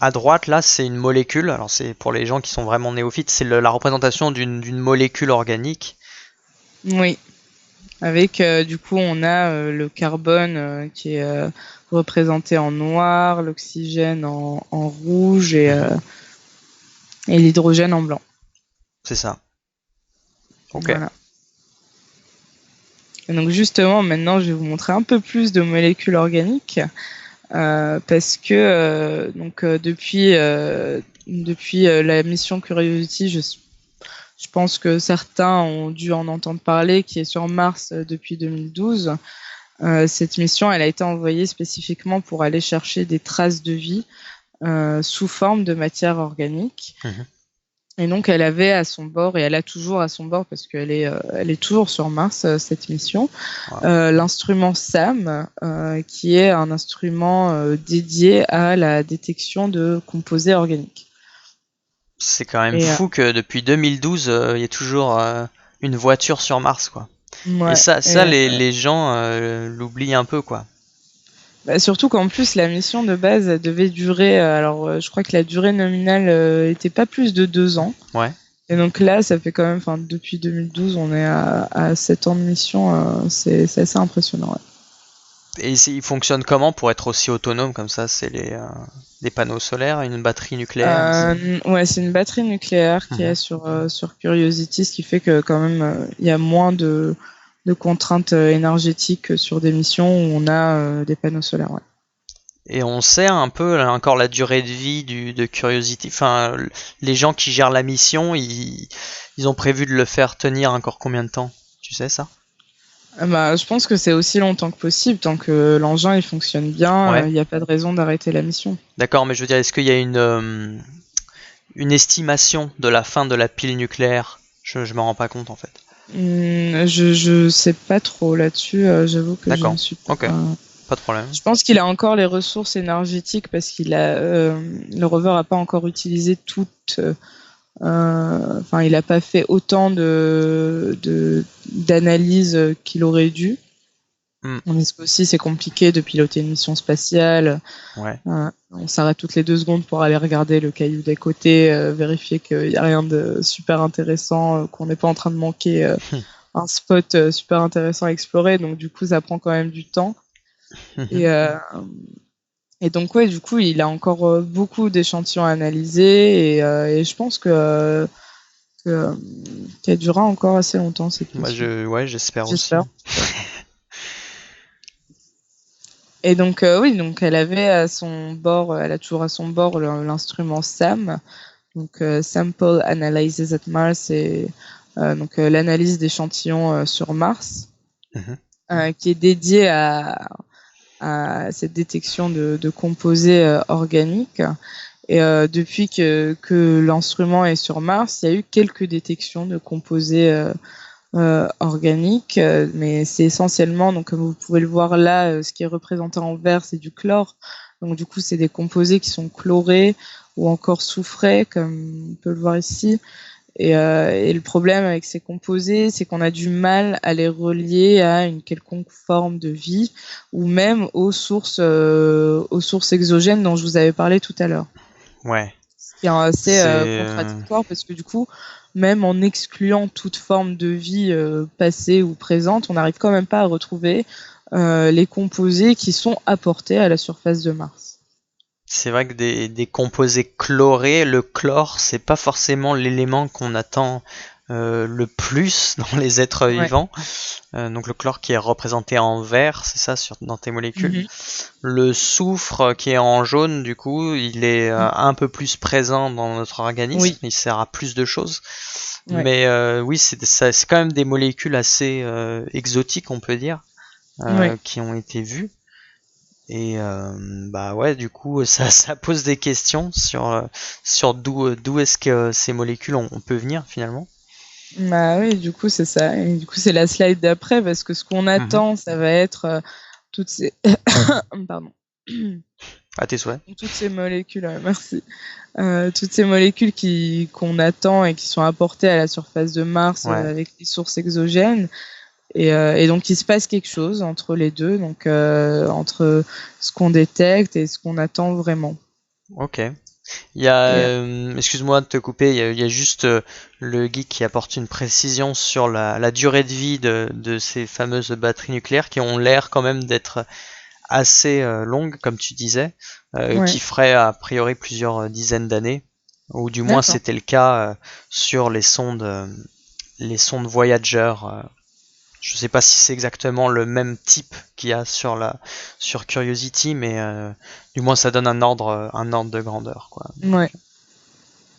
à droite, là, c'est une molécule. Alors c'est pour les gens qui sont vraiment néophytes, c'est la représentation d'une molécule organique. Oui. Avec du coup, on a le carbone qui est représenté en noir, l'oxygène en rouge et l'hydrogène en blanc. C'est ça. Ok. Voilà. Et donc justement, maintenant, je vais vous montrer un peu plus de molécules organiques parce que depuis la mission Curiosity, je pense que certains ont dû en entendre parler, qui est sur Mars depuis 2012. Cette mission, elle a été envoyée spécifiquement pour aller chercher des traces de vie sous forme de matière organique. Et donc, elle avait à son bord, et elle a toujours à son bord, parce qu'elle est toujours sur Mars, cette mission, l'instrument SAM, qui est un instrument dédié à la détection de composés organiques. C'est quand même fou que depuis 2012, il y ait toujours une voiture sur Mars, quoi. Ouais, et les gens l'oublient un peu, quoi. Bah, surtout qu'en plus, la mission de base devait durer... je crois que la durée nominale était pas plus de 2 ans. Ouais. Et donc là, ça fait quand même... depuis 2012, on est à 7 ans de mission. C'est assez impressionnant, ouais. Et il fonctionne comment pour être aussi autonome comme ça? C'est des panneaux solaires, une batterie nucléaire? Ouais, c'est une batterie nucléaire qui est sur Curiosity, ce qui fait que quand même, il y a moins de contraintes énergétiques sur des missions où on a des panneaux solaires, ouais. Et on sait un peu encore la durée de vie de Curiosity. Enfin, les gens qui gèrent la mission, ils ont prévu de le faire tenir encore combien de temps? Tu sais ça? Je pense que c'est aussi longtemps que possible. Tant que l'engin il fonctionne bien, il n'y a pas de raison d'arrêter la mission. D'accord, mais je veux dire, est-ce qu'il y a une estimation de la fin de la pile nucléaire? Je m'en rends pas compte en fait. Je sais pas trop là-dessus. J'avoue que je ne suis pas. Ok. Pas de problème. Je pense qu'il a encore les ressources énergétiques parce qu'il le rover a pas encore utilisé toutes. Il a pas fait autant d'analyses qu'il aurait dû. Parce qu'aussi c'est compliqué de piloter une mission spatiale. Ouais. On s'arrête toutes les 2 secondes pour aller regarder le caillou d'à côté, vérifier qu'il n'y a rien de super intéressant, qu'on n'est pas en train de manquer un spot super intéressant à explorer. Donc du coup, ça prend quand même du temps. Et donc ouais, du coup, il a encore beaucoup d'échantillons à analyser et je pense qu'elle durera encore assez longtemps cette mission. J'espère aussi. Et donc oui, donc elle avait à son bord, elle a toujours à son bord l'instrument SAM Donc Sample Analysis at Mars, c'est donc l'analyse d'échantillons sur Mars, qui est dédiée à cette détection de composés organiques. Et depuis que l'instrument est sur Mars, il y a eu quelques détections de composés organiques, mais c'est essentiellement, donc comme vous pouvez le voir là, ce qui est représenté en vert, c'est du chlore. Donc du coup, c'est des composés qui sont chlorés ou encore soufrés, comme on peut le voir ici. Et le problème avec ces composés, c'est qu'on a du mal à les relier à une quelconque forme de vie ou même aux sources exogènes dont je vous avais parlé tout à l'heure. Ouais. Ce qui est assez contradictoire parce que du coup, même en excluant toute forme de vie passée ou présente, on n'arrive quand même pas à retrouver les composés qui sont apportés à la surface de Mars. C'est vrai que des composés chlorés, le chlore, c'est pas forcément l'élément qu'on attend le plus dans les êtres vivants. Donc le chlore qui est représenté en vert, c'est ça dans tes molécules. Le soufre qui est en jaune, du coup, il est un peu plus présent dans notre organisme. Il sert à plus de choses. Mais oui, c'est quand même des molécules assez exotiques, on peut dire, qui ont été vues. Et bah ouais, du coup, ça pose des questions sur d'où est-ce que ces molécules on peut venir finalement. Bah oui, du coup c'est ça. Et du coup c'est la slide d'après parce que ce qu'on attend, ça va être toutes ces pardon. À tes souhaits. Toutes ces molécules, merci. Toutes ces molécules qu'on attend et qui sont apportées à la surface de Mars avec des sources exogènes. Et donc il se passe quelque chose entre les deux, donc entre ce qu'on détecte et ce qu'on attend vraiment. Ok. Il y a, excuse-moi de te couper, il y a juste le geek qui apporte une précision sur la durée de vie de ces fameuses batteries nucléaires qui ont l'air quand même d'être assez longues, comme tu disais, qui feraient a priori plusieurs dizaines d'années, ou du moins c'était le cas sur les sondes Voyager. Je sais pas si c'est exactement le même type qu'il y a sur Curiosity, mais du moins ça donne un ordre de grandeur, quoi. Ouais.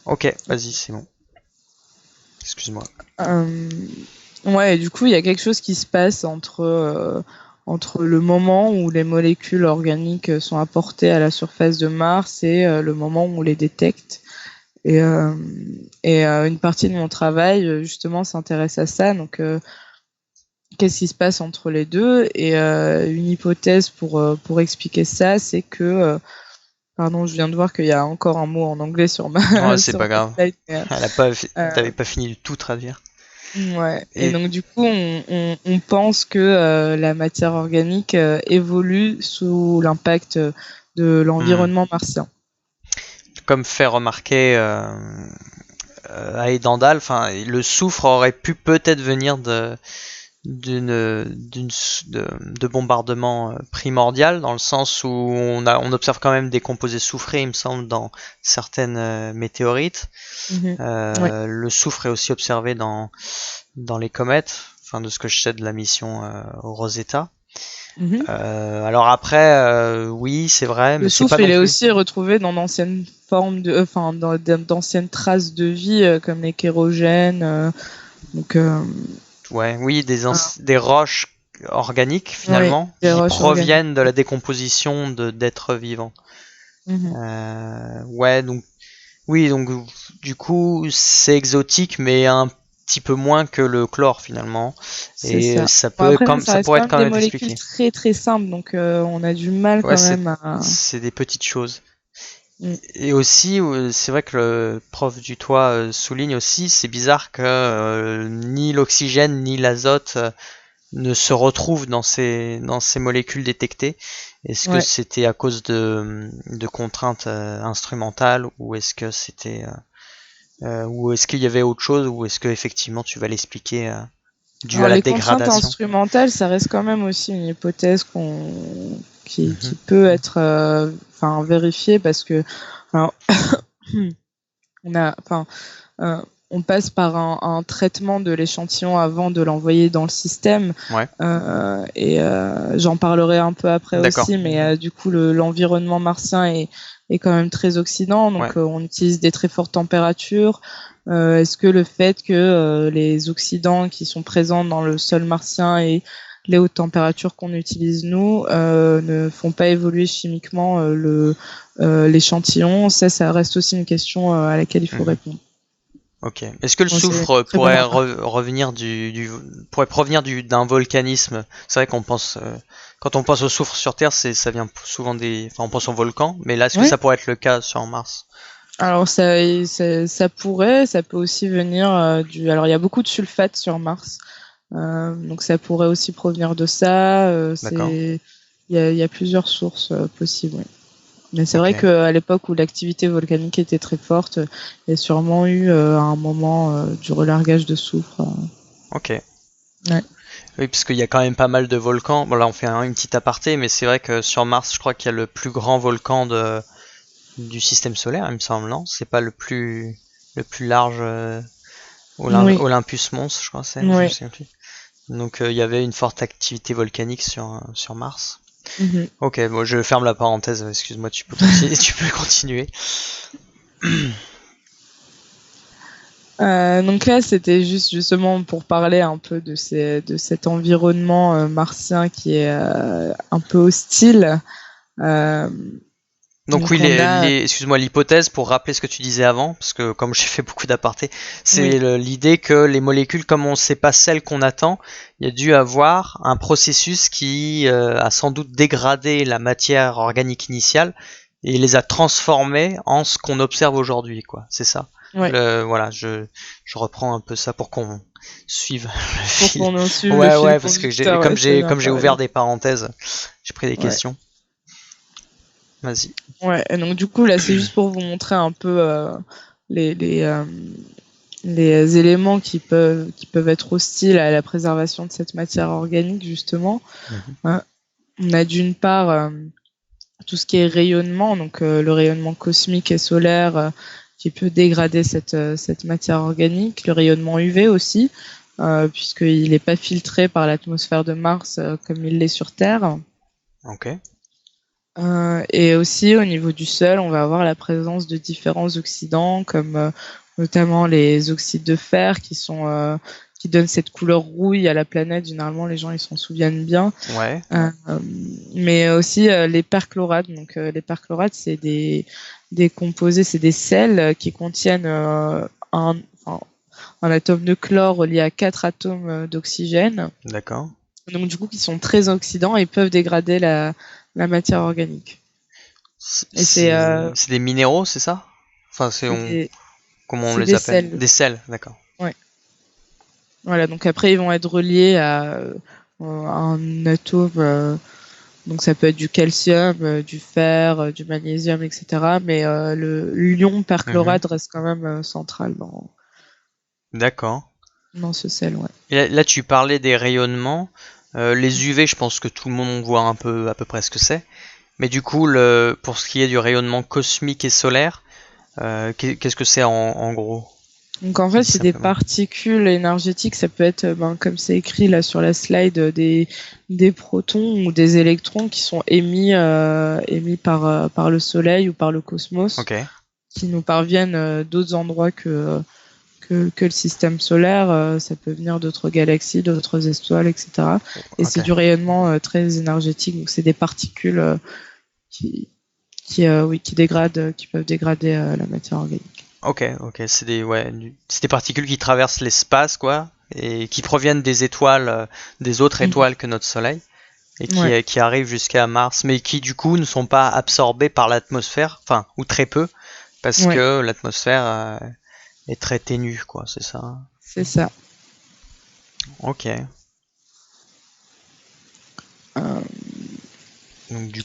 Ok, vas-y, c'est bon. Excuse-moi. Ouais, et du coup, il y a quelque chose qui se passe entre le moment où les molécules organiques sont apportées à la surface de Mars et le moment où on les détecte. Et une partie de mon travail, justement, s'intéresse à ça. Donc, qu'est-ce qui se passe entre les deux? Et une hypothèse pour expliquer ça, c'est que pardon, je viens de voir qu'il y a encore un mot en anglais sur ma ouais, c'est pas grave. slide, T'avais pas fini de tout traduire. Ouais. Et donc du coup, on pense que la matière organique évolue sous l'impact de l'environnement martien. Comme fait remarquer Aedandal, enfin, le soufre aurait pu peut-être venir de bombardement primordial, dans le sens où on observe quand même des composés soufrés, il me semble, dans certaines météorites. Le soufre est aussi observé dans les comètes, enfin de ce que je sais de la mission Rosetta. Alors après, oui, c'est vrai. Le soufre, il est aussi retrouvé dans d'anciennes formes d'anciennes traces de vie, comme les kérogènes. Oui, des roches organiques finalement qui proviennent de la décomposition d'êtres vivants. Ouais, donc oui, donc du coup c'est exotique, mais un petit peu moins que le chlore finalement. Et ça pourrait être quand même des molécules très très simples, donc on a du mal quand même à. C'est des petites choses. Et aussi, c'est vrai que le prof du toit souligne aussi, c'est bizarre que ni l'oxygène ni l'azote ne se retrouvent dans ces molécules détectées. Est-ce que c'était à cause de contraintes instrumentales, ou est-ce que c'était ou est-ce qu'il y avait autre chose, ou est-ce que effectivement tu vas l'expliquer dû à la dégradation? Les contraintes instrumentales, ça reste quand même aussi une hypothèse qui peut être vérifiée, parce que on a on passe par un traitement de l'échantillon avant de l'envoyer dans le système. Ouais. Et j'en parlerai un peu après D'accord. aussi, mais du coup, l'environnement martien est quand même très oxydant, donc on utilise des très fortes températures. Est-ce que le fait que les oxydants qui sont présents dans le sol martien et les hautes températures qu'on utilise nous ne font pas évoluer chimiquement l'échantillon, ça reste aussi une question à laquelle il faut répondre. Ok. Est-ce que le soufre pourrait provenir d'un volcanisme? C'est vrai qu'on pense, quand on pense au soufre sur Terre, ça vient souvent on pense au volcan, mais là, est-ce que ça pourrait être le cas sur Mars? Alors ça pourrait, ça peut aussi venir alors il y a beaucoup de sulfate sur Mars, donc ça pourrait aussi provenir de ça. Il y a plusieurs sources possibles. Oui. Mais c'est vrai qu'à l'époque où l'activité volcanique était très forte, il y a sûrement eu à un moment du relargage de soufre. Ok. Ouais. Oui, parce qu'il y a quand même pas mal de volcans. Bon, là, on fait une petite aparté, mais c'est vrai que sur Mars, je crois qu'il y a le plus grand volcan du système solaire, il me semble, non? C'est pas le plus large Olympus Mons, je crois, c'est. Je me souviens plus. Donc, il y avait une forte activité volcanique sur Mars. Ok, bon, je ferme la parenthèse. Excuse-moi, tu peux continuer. Donc là, c'était justement pour parler un peu de cet environnement martien qui est un peu hostile. Donc oui, excuse-moi, l'hypothèse, pour rappeler ce que tu disais avant, parce que comme j'ai fait beaucoup d'apartés, c'est l'idée que les molécules, comme on ne sait pas celles qu'on attend, il y a dû avoir un processus qui a sans doute dégradé la matière organique initiale et les a transformées en ce qu'on observe aujourd'hui, quoi. C'est ça. Voilà, je reprends un peu ça pour qu'on suive le fil. Pour qu'on suive le fil parce que comme j'ai ouvert des parenthèses, j'ai pris des questions. Vas-y. Ouais, et donc du coup là c'est juste pour vous montrer un peu les éléments qui peuvent être hostiles à la préservation de cette matière organique justement. On a d'une part tout ce qui est rayonnement, donc le rayonnement cosmique et solaire qui peut dégrader cette matière organique, le rayonnement UV aussi, puisqu'il n'est pas filtré par l'atmosphère de Mars comme il l'est sur Terre. Ok. Et aussi au niveau du sol, on va avoir la présence de différents oxydants, comme notamment les oxydes de fer qui donnent cette couleur rouille à la planète. Généralement, les gens ils s'en souviennent bien. Ouais. Mais aussi les perchlorates. Donc les perchlorates, c'est des composés, c'est des sels qui contiennent un atome de chlore relié à 4 atomes d'oxygène. D'accord. Donc du coup, qui sont très oxydants et peuvent dégrader la matière organique. C'est des minéraux, c'est ça? Enfin, comment on les appelle? Des sels, d'accord. Ouais. Voilà, donc après ils vont être reliés à un atome, donc ça peut être du calcium, du fer, du magnésium, etc. Mais l'ion perchlorate reste quand même central dans ce sel, ouais. Et là, tu parlais des rayonnements. Les UV, je pense que tout le monde voit à peu près ce que c'est. Mais du coup, pour ce qui est du rayonnement cosmique et solaire, qu'est-ce que c'est en gros? Donc en fait, c'est des particules énergétiques. Ça peut être, comme c'est écrit là sur la slide, des protons ou des électrons qui sont émis par le Soleil ou par le cosmos, qui nous parviennent d'autres endroits que le système solaire. Ça peut venir d'autres galaxies, d'autres étoiles, etc. Et c'est du rayonnement très énergétique. Donc c'est des particules qui dégradent, qui peuvent dégrader la matière organique. Ok, c'est des particules qui traversent l'espace, quoi, et qui proviennent des étoiles, des autres étoiles que notre Soleil, et qui arrivent jusqu'à Mars, mais qui du coup ne sont pas absorbées par l'atmosphère, enfin, ou très peu, parce que l'atmosphère est très ténue, quoi, c'est ça? C'est ça. Ok.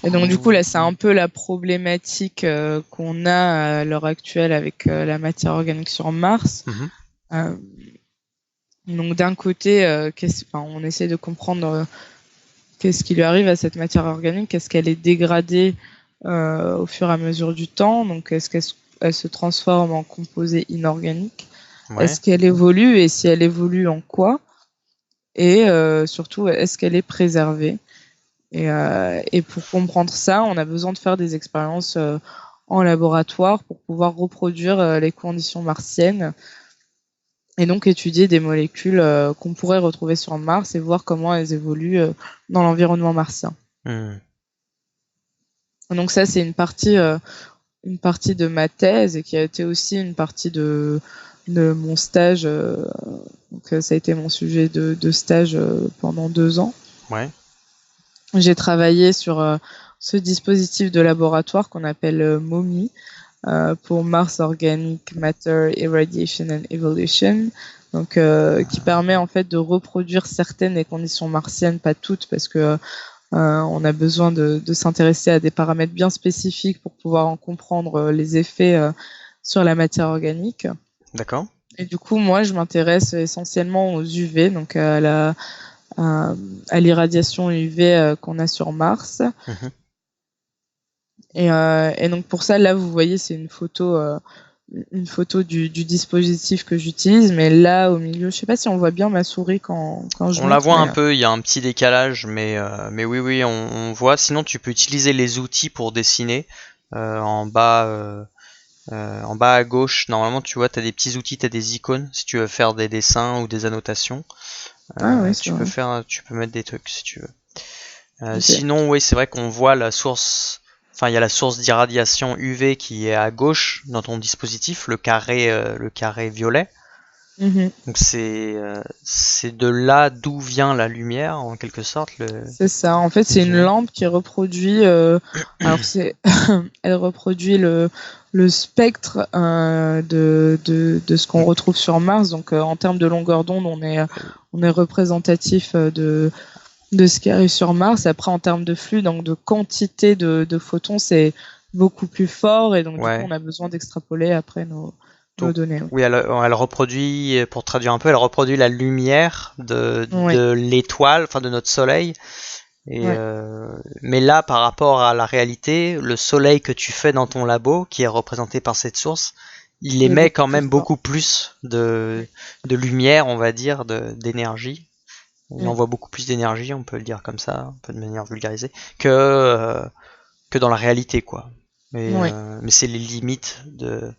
Donc du coup là c'est un peu la problématique qu'on a à l'heure actuelle avec la matière organique sur Mars. Donc d'un côté on essaie de comprendre qu'est-ce qui lui arrive à cette matière organique, est-ce qu'elle est dégradée au fur et à mesure du temps, donc est-ce qu'elle se transforme en composé inorganique. Ouais. Est-ce qu'elle évolue et si elle évolue en quoi? Et surtout, est-ce qu'elle est préservée? Et pour comprendre ça, on a besoin de faire des expériences en laboratoire pour pouvoir reproduire les conditions martiennes et donc étudier des molécules qu'on pourrait retrouver sur Mars et voir comment elles évoluent dans l'environnement martien. Donc ça, c'est une partie de ma thèse et qui a été aussi une partie de mon stage. Donc ça a été mon sujet de stage pendant 2 ans. Ouais. J'ai travaillé sur ce dispositif de laboratoire qu'on appelle MOMI, pour Mars Organic Matter Irradiation and Evolution, donc qui permet en fait de reproduire certaines des conditions martiennes, pas toutes, parce que on a besoin de s'intéresser à des paramètres bien spécifiques pour pouvoir en comprendre les effets sur la matière organique. D'accord. Et du coup, moi, je m'intéresse essentiellement aux UV, donc à l'irradiation UV qu'on a sur Mars. Et donc pour ça, là, vous voyez, c'est une photo du dispositif que j'utilise, mais là, au milieu, je sais pas si on voit bien ma souris quand je On la montre, voit un mais, peu, il y a un petit décalage, mais oui, on voit. Sinon, tu peux utiliser les outils pour dessiner. En bas à gauche, normalement, tu vois, tu as des petits outils, tu as des icônes si tu veux faire des dessins ou des annotations. ouais, tu peux mettre des trucs si tu veux. Ok. Sinon, oui, c'est vrai qu'on voit la source. Enfin, il y a la source d'irradiation UV qui est à gauche dans ton dispositif, le carré violet. Mhm. Donc c'est de là d'où vient la lumière en quelque sorte. C'est ça. En fait, c'est une lampe qui reproduit. Alors elle reproduit le spectre de ce qu'on retrouve sur Mars. Donc en termes de longueur d'onde, on est représentatif de ce qui arrive sur Mars. Après, en termes de flux, donc de quantité de photons, c'est beaucoup plus fort et donc du coup, on a besoin d'extrapoler après nos données. Oui, elle reproduit, pour traduire un peu, elle reproduit la lumière de l'étoile, enfin de notre soleil. Mais là, par rapport à la réalité, le soleil que tu fais dans ton labo, qui est représenté par cette source, il émet quand même beaucoup plus de lumière, on va dire, d'énergie. Il envoie beaucoup plus d'énergie, on peut le dire comme ça, un peu de manière vulgarisée, que dans la réalité, quoi. Mais c'est les limites de.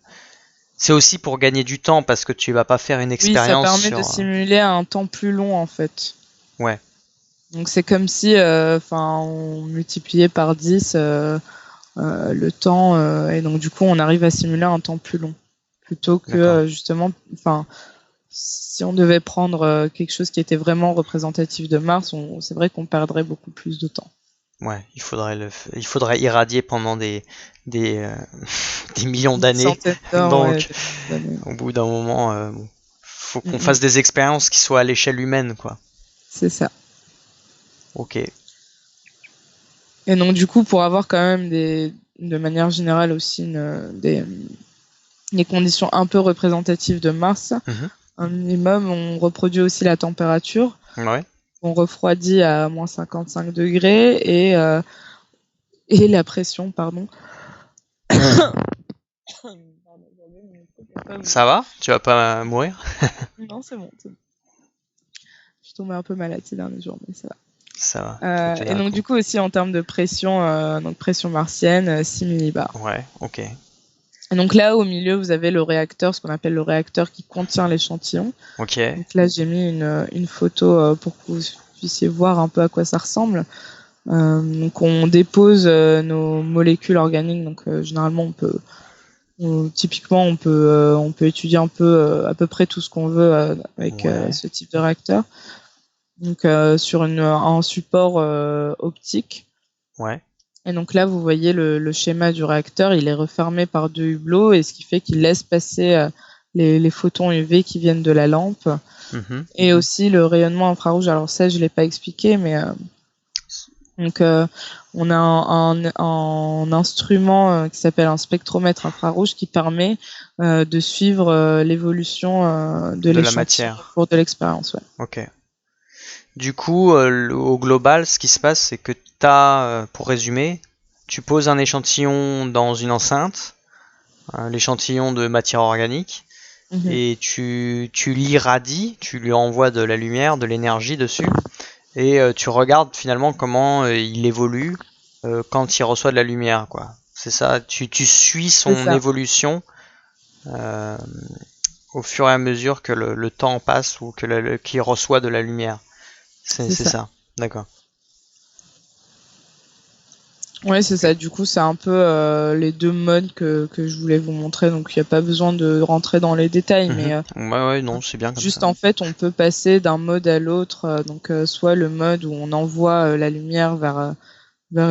C'est aussi pour gagner du temps parce que tu vas pas faire une expérience. Oui, ça permet de simuler un temps plus long en fait. Ouais. Donc c'est comme si on multipliait par 10 le temps et donc du coup on arrive à simuler un temps plus long plutôt que justement si on devait prendre quelque chose qui était vraiment représentatif de Mars, c'est vrai qu'on perdrait beaucoup plus de temps. Ouais, il faudrait irradier pendant des millions d'années. Donc, au bout d'un moment, faut qu'on fasse des expériences qui soient à l'échelle humaine, quoi. C'est ça. Ok. Et donc, du coup, pour avoir quand même de manière générale aussi des conditions un peu représentatives de Mars, un minimum, on reproduit aussi la température. Ouais. On refroidit à moins 55 degrés et la pression, pardon. Ça va? Tu vas pas mourir? Non, c'est bon. Je suis tombée un peu malade ces derniers jours, mais ça va. Ça va. Et donc du coup aussi en termes de pression, donc pression martienne, 6 millibars. Ouais, ok. Et donc là au milieu vous avez le réacteur, ce qu'on appelle le réacteur qui contient l'échantillon. Ok. Donc là j'ai mis une photo pour que vous puissiez voir un peu à quoi ça ressemble. Donc on dépose nos molécules organiques. Donc généralement typiquement on peut étudier un peu à peu près tout ce qu'on veut avec ce type de réacteur. Donc sur un support optique. Ouais. Et donc là, vous voyez le schéma du réacteur, il est refermé par 2 hublots, et ce qui fait qu'il laisse passer les photons UV qui viennent de la lampe. Et aussi le rayonnement infrarouge. Alors ça, je l'ai pas expliqué, mais donc on a un instrument qui s'appelle un spectromètre infrarouge qui permet de suivre l'évolution de l'échantillon la matière au cours de l'expérience. Ouais. Ok. Du coup, au global, ce qui se passe, c'est que pour résumer, tu poses un échantillon dans une enceinte, l'échantillon de matière organique, et tu l'irradies, tu lui envoies de la lumière, de l'énergie dessus, et tu regardes finalement comment il évolue quand il reçoit de la lumière, quoi. C'est ça, tu suis son évolution au fur et à mesure que le temps passe ou qu'il reçoit de la lumière. C'est ça. D'accord. Ouais, c'est ça. Du coup, c'est un peu les deux modes que je voulais vous montrer. Donc, il n'y a pas besoin de rentrer dans les détails, mais ouais, non, c'est bien comme juste ça. en fait, on peut passer d'un mode à l'autre. Donc, soit le mode où on envoie la lumière vers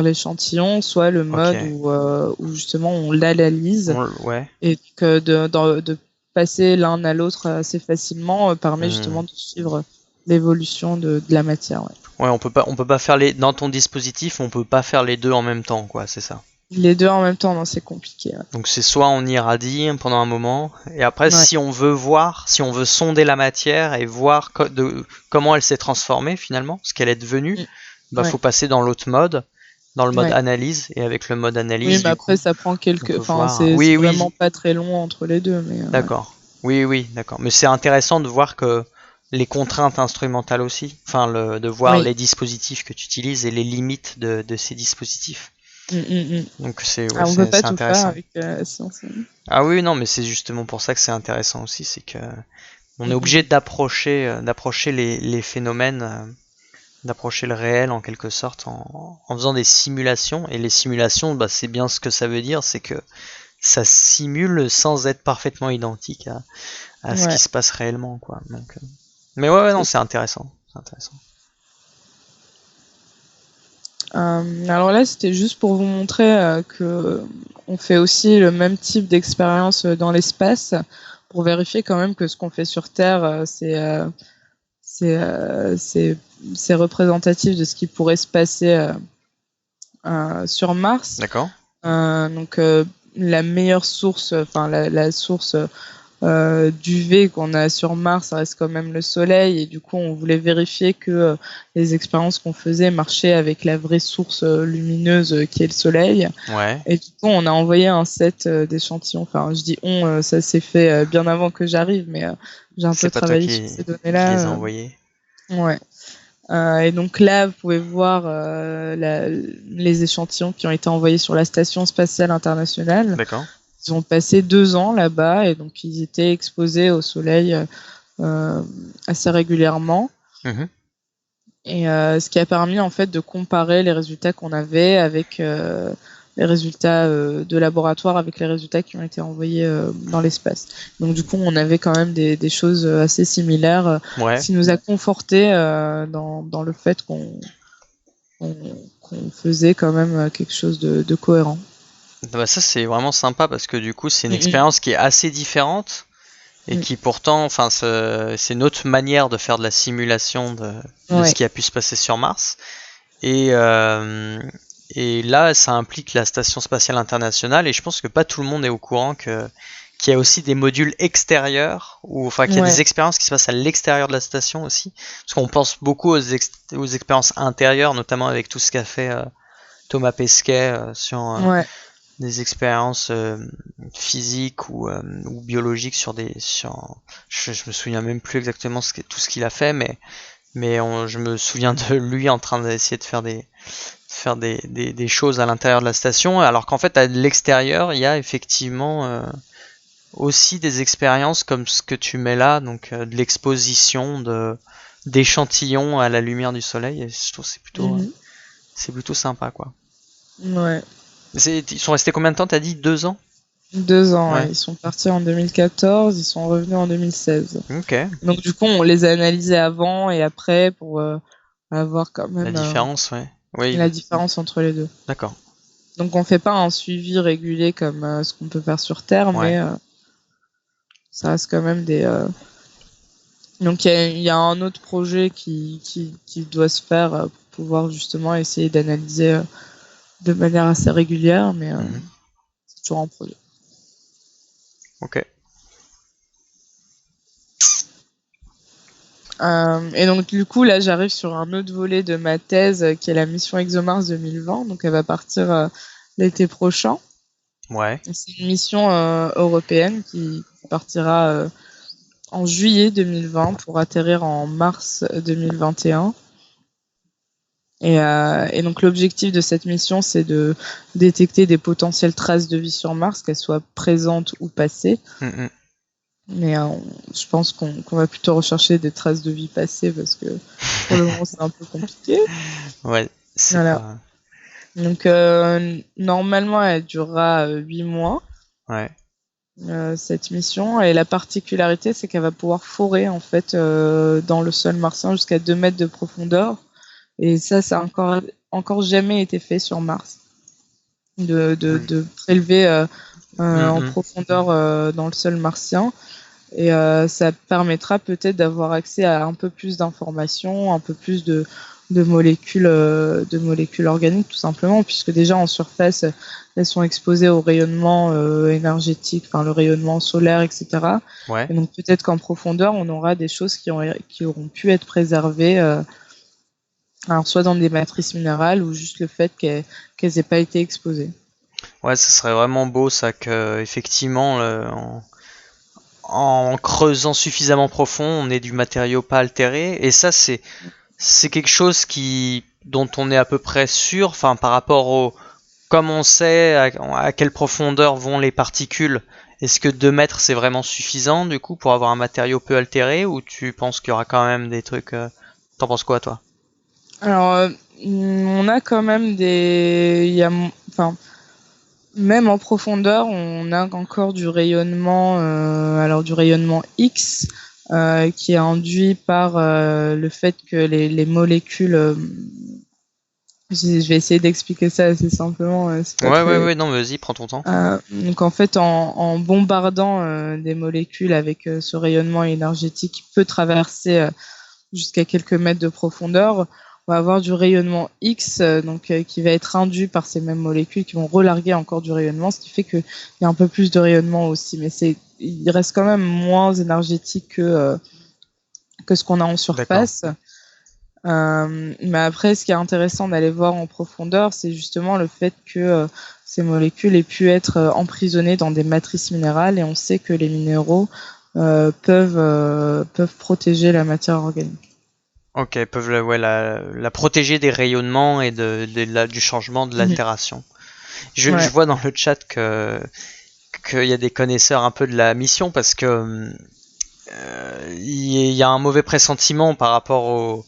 l'échantillon, soit le mode où justement on l'analyse. Ouais. Et que de passer l'un à l'autre assez facilement permet justement de suivre l'évolution de la matière. Ouais, on peut pas faire dans ton dispositif, on peut pas faire les deux en même temps, quoi, c'est ça. Les deux en même temps, non, c'est compliqué. Ouais. Donc c'est soit on irradie pendant un moment, et après si on veut sonder la matière et voir comment elle s'est transformée finalement, ce qu'elle est devenue, faut passer dans l'autre mode, dans le mode analyse, et avec le mode analyse. Oui, mais après ça prend c'est vraiment pas très long entre les deux. Mais d'accord. Oui, d'accord. Mais c'est intéressant de voir que les contraintes instrumentales aussi, de voir les dispositifs que tu utilises et les limites de ces dispositifs. Donc on peut pas tout faire avec la science. Ah oui, non, mais c'est justement pour ça que c'est intéressant aussi, c'est que on est obligé d'approcher les phénomènes, d'approcher le réel en quelque sorte en faisant des simulations. Et les simulations, c'est bien ce que ça veut dire, c'est que ça simule sans être parfaitement identique à ce qui se passe réellement, quoi. Donc, mais ouais, non, c'est intéressant. Alors là, c'était juste pour vous montrer que on fait aussi le même type d'expérience dans l'espace pour vérifier quand même que ce qu'on fait sur Terre, c'est représentatif de ce qui pourrait se passer sur Mars. D'accord. Donc la meilleure source, la source d'UV qu'on a sur Mars, ça reste quand même le Soleil, et du coup on voulait vérifier que les expériences qu'on faisait marchaient avec la vraie source lumineuse qui est le Soleil. Ouais. Et du coup on a envoyé un set d'échantillons. Enfin, je dis ça s'est fait bien avant que j'arrive, mais j'ai un peu travaillé sur ces données-là. Les envoyés. Ouais. Et donc là, vous pouvez voir les échantillons qui ont été envoyés sur la Station spatiale internationale. D'accord. Ils ont passé 2 ans là-bas, et donc ils étaient exposés au soleil assez régulièrement. Et ce qui a permis en fait de comparer les résultats qu'on avait avec les résultats de laboratoire avec les résultats qui ont été envoyés dans l'espace. Donc du coup, on avait quand même des choses assez similaires, ce qui nous a conforté dans le fait qu'on faisait quand même quelque chose de cohérent. Ça c'est vraiment sympa parce que du coup c'est une expérience qui est assez différente et qui pourtant, c'est une autre manière de faire de la simulation de ce qui a pu se passer sur Mars. Et là ça implique la Station spatiale internationale, et je pense que pas tout le monde est au courant qu'il y a aussi des modules extérieurs, qu'il y a des expériences qui se passent à l'extérieur de la station aussi, parce qu'on pense beaucoup aux expériences intérieures, notamment avec tout ce qu'a fait Thomas Pesquet sur des expériences physiques ou biologiques je me souviens même plus exactement tout ce qu'il a fait, mais je me souviens de lui en train d'essayer de faire des choses à l'intérieur de la station, alors qu'en fait à l'extérieur il y a effectivement aussi des expériences comme ce que tu mets là, donc de l'exposition d'échantillons à la lumière du soleil, et je trouve que c'est plutôt sympa, quoi. Ouais. Ils sont restés combien de temps, t'as dit 2 ans? 2 ans, ils sont partis en 2014, ils sont revenus en 2016. Ok. Donc du coup, on les a analysés avant et après pour avoir quand même la différence, la différence entre les deux. D'accord. Donc on fait pas un suivi régulier comme ce qu'on peut faire sur Terre, mais ça reste quand même des... Donc il y a un autre projet qui doit se faire pour pouvoir justement essayer d'analyser de manière assez régulière, mais c'est toujours un projet. Ok. Et donc du coup là j'arrive sur un autre volet de ma thèse qui est la mission ExoMars 2020, donc elle va partir l'été prochain. Ouais. C'est une mission européenne qui partira en juillet 2020 pour atterrir en mars 2021. Et donc l'objectif de cette mission, c'est de détecter des potentielles traces de vie sur Mars, qu'elles soient présentes ou passées. Mais je pense qu'on va plutôt rechercher des traces de vie passées parce que pour le moment c'est un peu compliqué. Ouais, c'est Voilà. pas... Donc normalement elle durera 8 mois. Ouais. Cette mission, et la particularité c'est qu'elle va pouvoir forer en fait dans le sol martien jusqu'à 2 mètres de profondeur. Et ça a encore jamais été fait sur Mars, de prélever en profondeur dans le sol martien. Et ça permettra peut-être d'avoir accès à un peu plus d'informations, un peu plus de molécules organiques, tout simplement, puisque déjà en surface, elles sont exposées au rayonnement énergétique, enfin le rayonnement solaire, etc. Ouais. Et donc peut-être qu'en profondeur, on aura des choses qui auront pu être préservées. Alors, soit dans des matrices minérales ou juste le fait qu'elles aient pas été exposées. Ouais, ce serait vraiment beau ça que effectivement en creusant suffisamment profond, on ait du matériau pas altéré. Et ça, c'est quelque chose dont on est à peu près sûr. Enfin, par rapport au comme on sait à quelle profondeur vont les particules. Est-ce que 2 mètres c'est vraiment suffisant du coup pour avoir un matériau peu altéré, ou tu penses qu'il y aura quand même des trucs T'en penses quoi toi? Alors, on a quand même même en profondeur, on a encore du rayonnement, alors du rayonnement X, qui est induit par le fait que les molécules. Je vais essayer d'expliquer ça assez simplement. C'est pas Ouais, non, vas-y, prends ton temps. Donc en fait, en bombardant des molécules avec ce rayonnement énergétique qui peut traverser jusqu'à quelques mètres de profondeur, on va avoir du rayonnement X, qui va être induit par ces mêmes molécules qui vont relarguer encore du rayonnement, ce qui fait qu'il y a un peu plus de rayonnement aussi. Mais il reste quand même moins énergétique que ce qu'on a en surface. Mais après, ce qui est intéressant d'aller voir en profondeur, c'est justement le fait que ces molécules aient pu être emprisonnées dans des matrices minérales, et on sait que les minéraux peuvent protéger la matière organique. Ok, peuvent la protéger des rayonnements et du changement, de l'altération. Je vois dans le chat qu'il y a des connaisseurs un peu de la mission, parce que il y a un mauvais pressentiment par rapport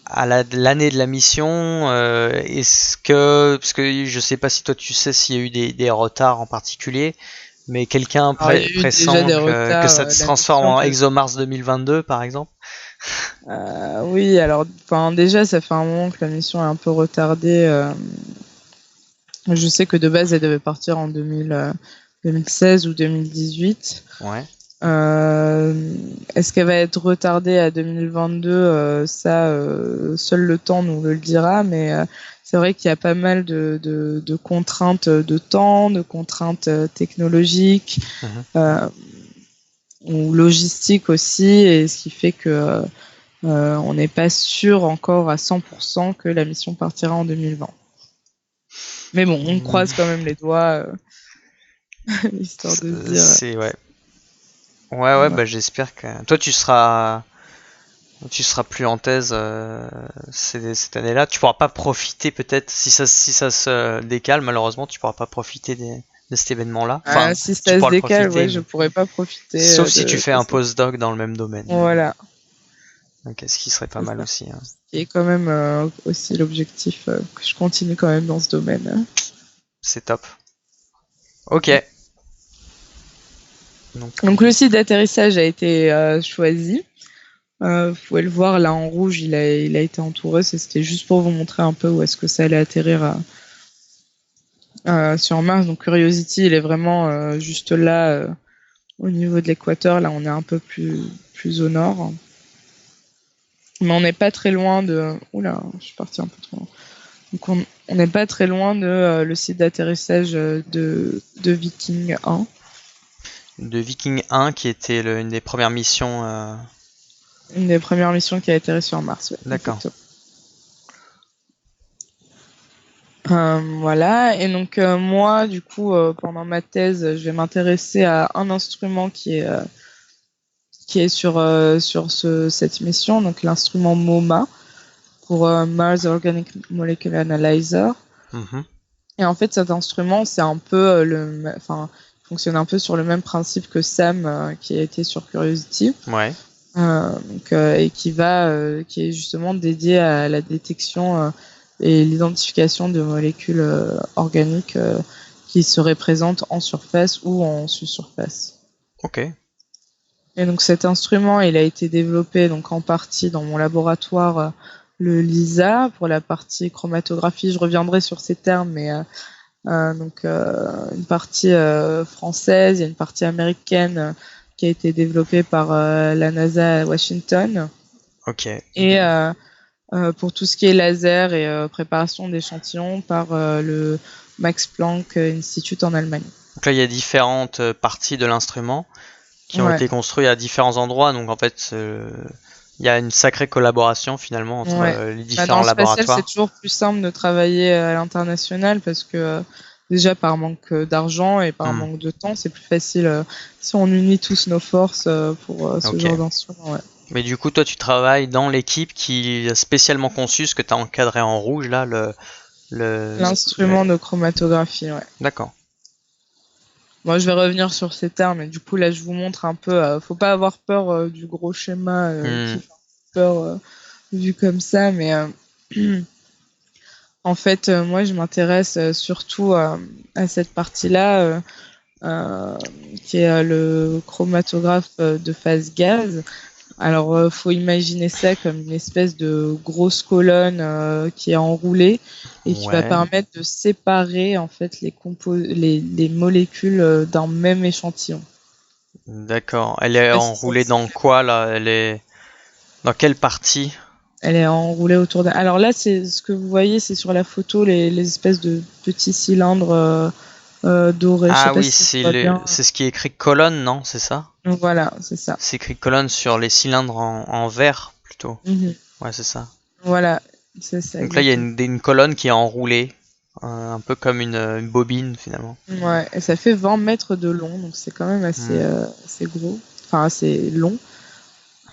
à l'année de la mission. Parce que je sais pas si toi tu sais s'il y a eu des retards en particulier, mais quelqu'un pressent que ça se transforme en ExoMars 2022 par exemple. Oui, alors déjà ça fait un moment que la mission est un peu retardée. Je sais que de base elle devait partir en 2016 ou 2018. Ouais. Est-ce qu'elle va être retardée à 2022? Seul le temps nous le dira, mais c'est vrai qu'il y a pas mal de contraintes de temps, de contraintes technologiques ou logistiques aussi, et ce qui fait que on n'est pas sûr encore à 100% que la mission partira en 2020. Mais bon, on croise quand même les doigts, histoire de se dire. C'est ouais, bah j'espère que toi tu seras plus en thèse cette année-là. Tu pourras pas profiter, peut-être si ça se décale, malheureusement tu pourras pas profiter de cet événement-là. Enfin, si ça se décale, ouais, je pourrais pas profiter. Sauf si tu fais un postdoc dans le même domaine. Voilà. Donc, ce qui serait pas mal aussi. Hein. Et quand même aussi l'objectif que je continue quand même dans ce domaine. C'est top. Ok. Donc le site d'atterrissage a été choisi. Vous pouvez le voir là en rouge, il a été entouré. C'était juste pour vous montrer un peu où est-ce que ça allait atterrir sur Mars. Donc Curiosity, il est vraiment juste là au niveau de l'équateur. Là, on est un peu plus au nord. Mais on n'est pas très loin de... Oula, je suis partie un peu trop loin. Donc on n'est pas très loin de le site d'atterrissage de Viking 1. De Viking 1, qui était une des premières missions... Une des premières missions qui a atterri sur Mars. Ouais, d'accord. Voilà, et donc moi, du coup, pendant ma thèse, je vais m'intéresser à un instrument qui qui est sur cette mission, donc l'instrument MOMA pour Mars Organic Molecular Analyzer. Et en fait, cet instrument, c'est un peu fonctionne un peu sur le même principe que SAM qui a été sur Curiosity. Ouais. Et qui est justement dédié à la détection et l'identification de molécules organiques qui seraient présentes en surface ou en sous-surface. Ok. Et donc cet instrument, il a été développé donc en partie dans mon laboratoire, le LISA, pour la partie chromatographie. Je reviendrai sur ces termes, mais une partie française, il y a une partie américaine qui a été développée par la NASA à Washington. Ok. Et pour tout ce qui est laser et préparation d'échantillons par le Max Planck Institute en Allemagne. Donc là, il y a différentes parties de l'instrument qui ont été construites à différents endroits. Donc en fait, il y a une sacrée collaboration finalement entre les différents laboratoires. C'est toujours plus simple de travailler à l'international parce que déjà par manque d'argent et par manque de temps, c'est plus facile si on unit tous nos forces pour ce genre d'instrument. Ouais. Mais du coup, toi, tu travailles dans l'équipe qui est spécialement conçue, ce que tu as encadré en rouge là, l'instrument de chromatographie. Ouais. D'accord. Moi, je vais revenir sur ces termes, et du coup, là, je vous montre un peu. Faut pas avoir peur du gros schéma qui fait peur vu comme ça, mais en fait, moi, je m'intéresse surtout à cette partie-là, qui est le chromatographe de phase gaz. Alors, faut imaginer ça comme une espèce de grosse colonne qui est enroulée et qui va permettre de séparer en fait les molécules d'un même échantillon. D'accord. Elle est enroulée dans quoi là? Elle est dans quelle partie? Elle est enroulée autour d'un. Alors là, c'est ce que vous voyez, c'est sur la photo les espèces de petits cylindres dorés. Ah oui, c'est ce qui est écrit colonne, non? C'est ça? Voilà, c'est ça. C'est écrit colonne sur les cylindres en verre plutôt. Ouais, c'est ça. Voilà, c'est ça. Donc là, il y a une colonne qui est enroulée, un peu comme une bobine finalement. Ouais, et ça fait 20 mètres de long, donc c'est quand même assez gros, enfin assez long.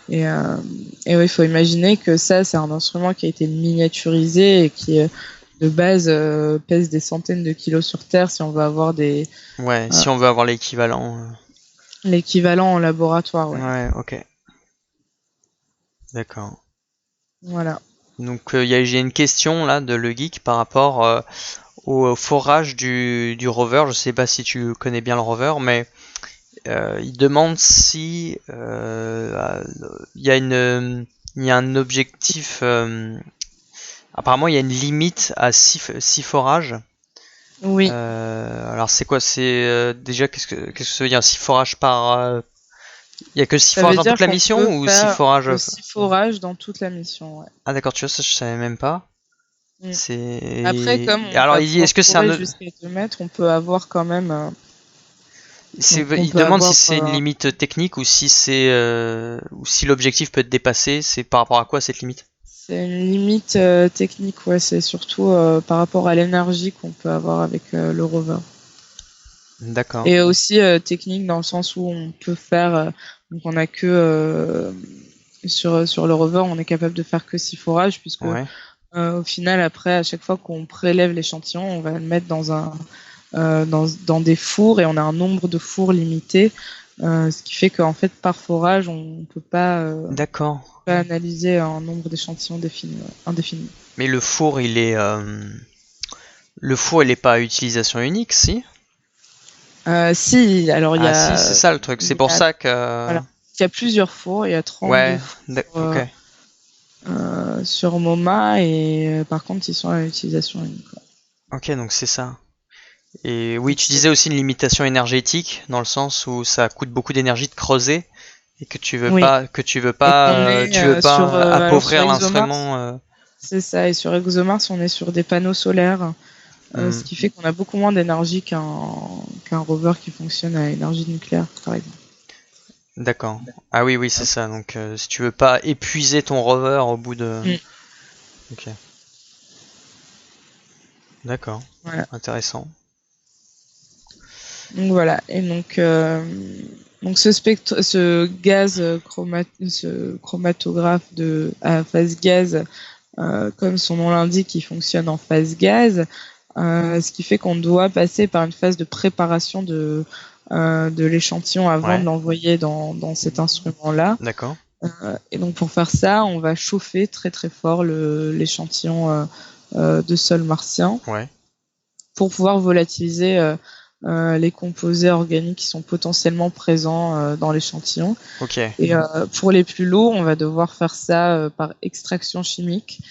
Et oui, il faut imaginer que ça, c'est un instrument qui a été miniaturisé et qui, de base, pèse des centaines de kilos sur Terre si on veut avoir des... Ouais, si on veut avoir l'équivalent. L'équivalent en laboratoire, ouais. Ouais, ok. D'accord. Voilà. Donc j'ai une question là de Le Geek par rapport au forage du rover. Je sais pas si tu connais bien le rover, mais il demande si il y a un objectif. Apparemment, il y a une limite à 6 forages. Oui. Alors c'est quoi? C'est déjà qu'est-ce que ça veut dire 6 forages par il y a que 6 forages dans toute la mission ou 6 forages 6 forages dans toute la mission, ouais. Ah d'accord, tu vois ça je savais même pas. C'est après comme alors il dit est-ce que c'est un jusqu'à 2 mètres, on peut avoir quand même il demande si c'est une limite technique ou si c'est ou si l'objectif peut être dépassé, c'est par rapport à quoi cette limite? C'est une limite technique, ouais, c'est surtout par rapport à l'énergie qu'on peut avoir avec le rover. D'accord. Et aussi technique dans le sens où on peut faire, donc on a que sur le rover, on est capable de faire que 6 forages puisque au final après à chaque fois qu'on prélève l'échantillon, on va le mettre dans des fours et on a un nombre de fours limité, ce qui fait qu'en fait par forage on peut pas analyser un nombre d'échantillons indéfini. Mais le four il est pas à utilisation unique, si? Si, alors il y a. Si, c'est ça le truc. C'est pour ça que. Voilà. Il y a plusieurs fours. Il y a 32 fours sur MoMA et par contre ils sont à utilisation unique. Ok, donc c'est ça. Et oui, tu disais aussi une limitation énergétique dans le sens où ça coûte beaucoup d'énergie de creuser et que tu veux pas appauvrir l'instrument. C'est ça. Et sur ExoMars, on est sur des panneaux solaires. Ce qui fait qu'on a beaucoup moins d'énergie qu'un rover qui fonctionne à énergie nucléaire, par exemple. D'accord. Ah oui, c'est ça. Donc, si tu veux pas épuiser ton rover au bout de... Ok. D'accord. Voilà. Intéressant. Donc voilà. Et donc, Donc ce gaz ce chromatographe à phase gaz, comme son nom l'indique, il fonctionne en phase gaz, ce qui fait qu'on doit passer par une phase de préparation de l'échantillon avant de l'envoyer dans cet instrument-là. D'accord. Et donc pour faire ça, on va chauffer très très fort l'échantillon de sol martien pour pouvoir volatiliser les composés organiques qui sont potentiellement présents dans l'échantillon. Et pour les plus lourds, on va devoir faire ça par extraction chimique.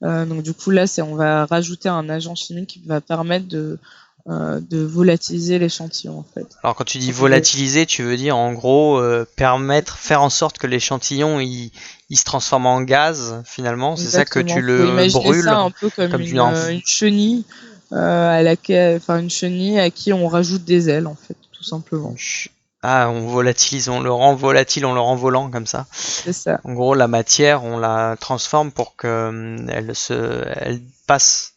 Donc du coup là, on va rajouter un agent chimique qui va permettre de volatiliser l'échantillon en fait. Alors quand tu dis volatiliser, tu veux dire en gros faire en sorte que l'échantillon il se transforme en gaz finalement. C'est ça que tu le brûles. Ça un peu comme une chenille. Une chenille à qui on rajoute des ailes en fait, tout simplement. Ah, on volatile, on le rend volant comme ça. C'est ça. En gros, la matière, on la transforme pour que